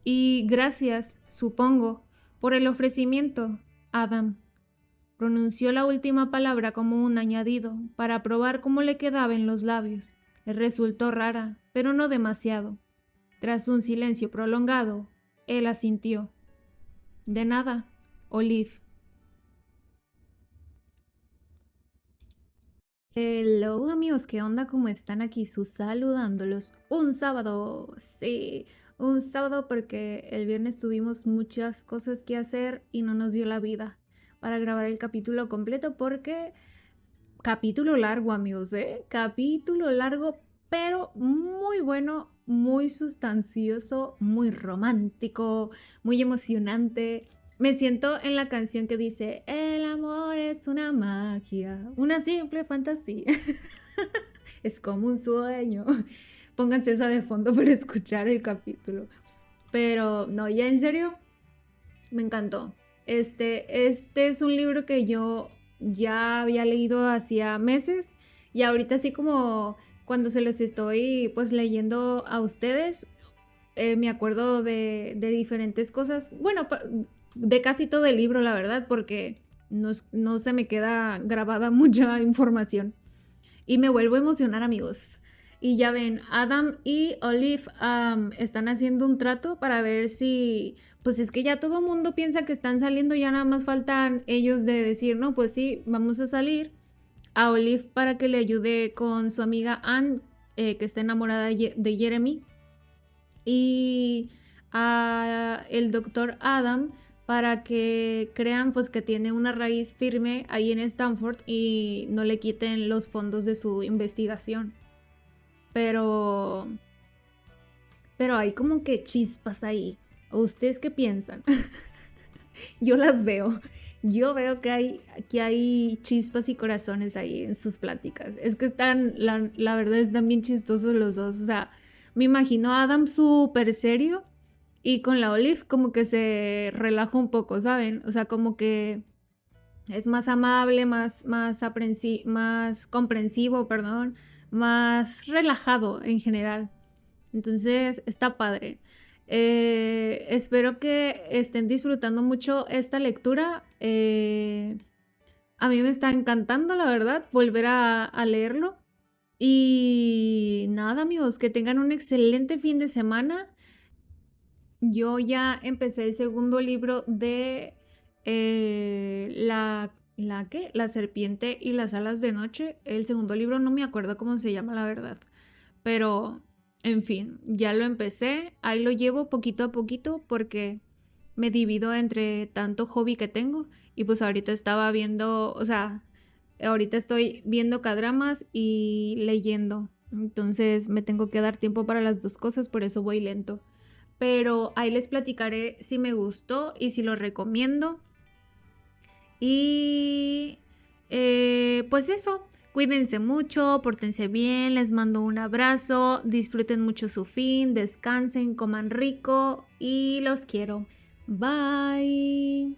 [SPEAKER 1] Y gracias, supongo, por el ofrecimiento, Adam. Pronunció la última palabra como un añadido, para probar cómo le quedaba en los labios. Le resultó rara, pero no demasiado. Tras un silencio prolongado, él asintió. De nada, Olive. Hello amigos, ¿qué onda? ¿Cómo están aquí? Saludándolos. Un sábado, sí, un sábado porque el viernes tuvimos muchas cosas que hacer y no nos dio la vida para grabar el capítulo completo porque capítulo largo amigos, capítulo largo pero muy bueno, muy sustancioso, muy romántico, muy emocionante. Me siento en la canción que dice, el amor es una magia, una simple fantasía. Es como un sueño. Pónganse esa de fondo para escuchar el capítulo. Pero no, ya en serio, me encantó. Este es un libro que yo ya había leído hacía meses y ahorita así como cuando se los estoy pues leyendo a ustedes, me acuerdo de diferentes cosas. Bueno, de casi todo el libro, la verdad, porque no se me queda grabada mucha información. Y me vuelvo a emocionar, amigos. Y ya ven, Adam y Olive están haciendo un trato para ver si... Pues es que ya todo el mundo piensa que están saliendo, ya nada más faltan ellos de decir, no, pues sí, vamos a salir. A Olive para que le ayude con su amiga Anne, que está enamorada de Jeremy. Y a el doctor Adam para que crean pues que tiene una raíz firme ahí en Stanford y no le quiten los fondos de su investigación. Pero hay como que chispas ahí. ¿Ustedes qué piensan? Yo las veo. Yo veo que hay chispas y corazones ahí en sus pláticas. Es que están, la verdad, están bien chistosos los dos. O sea, me imagino a Adam súper serio y con la Olive como que se relaja un poco, ¿saben? O sea, como que es más amable, más comprensivo, perdón, más relajado en general. Entonces está padre. Espero que estén disfrutando mucho esta lectura. A mí me está encantando, la verdad, volver a leerlo. Y nada, amigos, que tengan un excelente fin de semana. Yo ya empecé el segundo libro de la serpiente y las alas de noche. El segundo libro no me acuerdo cómo se llama, la verdad. Pero, en fin, ya lo empecé. Ahí lo llevo poquito a poquito porque me divido entre tanto hobby que tengo. Y pues ahorita estaba viendo, o sea, ahorita estoy viendo cadramas y leyendo. Entonces me tengo que dar tiempo para las dos cosas, por eso voy lento. Pero ahí les platicaré si me gustó y si lo recomiendo. Y pues eso, cuídense mucho, pórtense bien, les mando un abrazo, disfruten mucho su fin, descansen, coman rico y los quiero. Bye.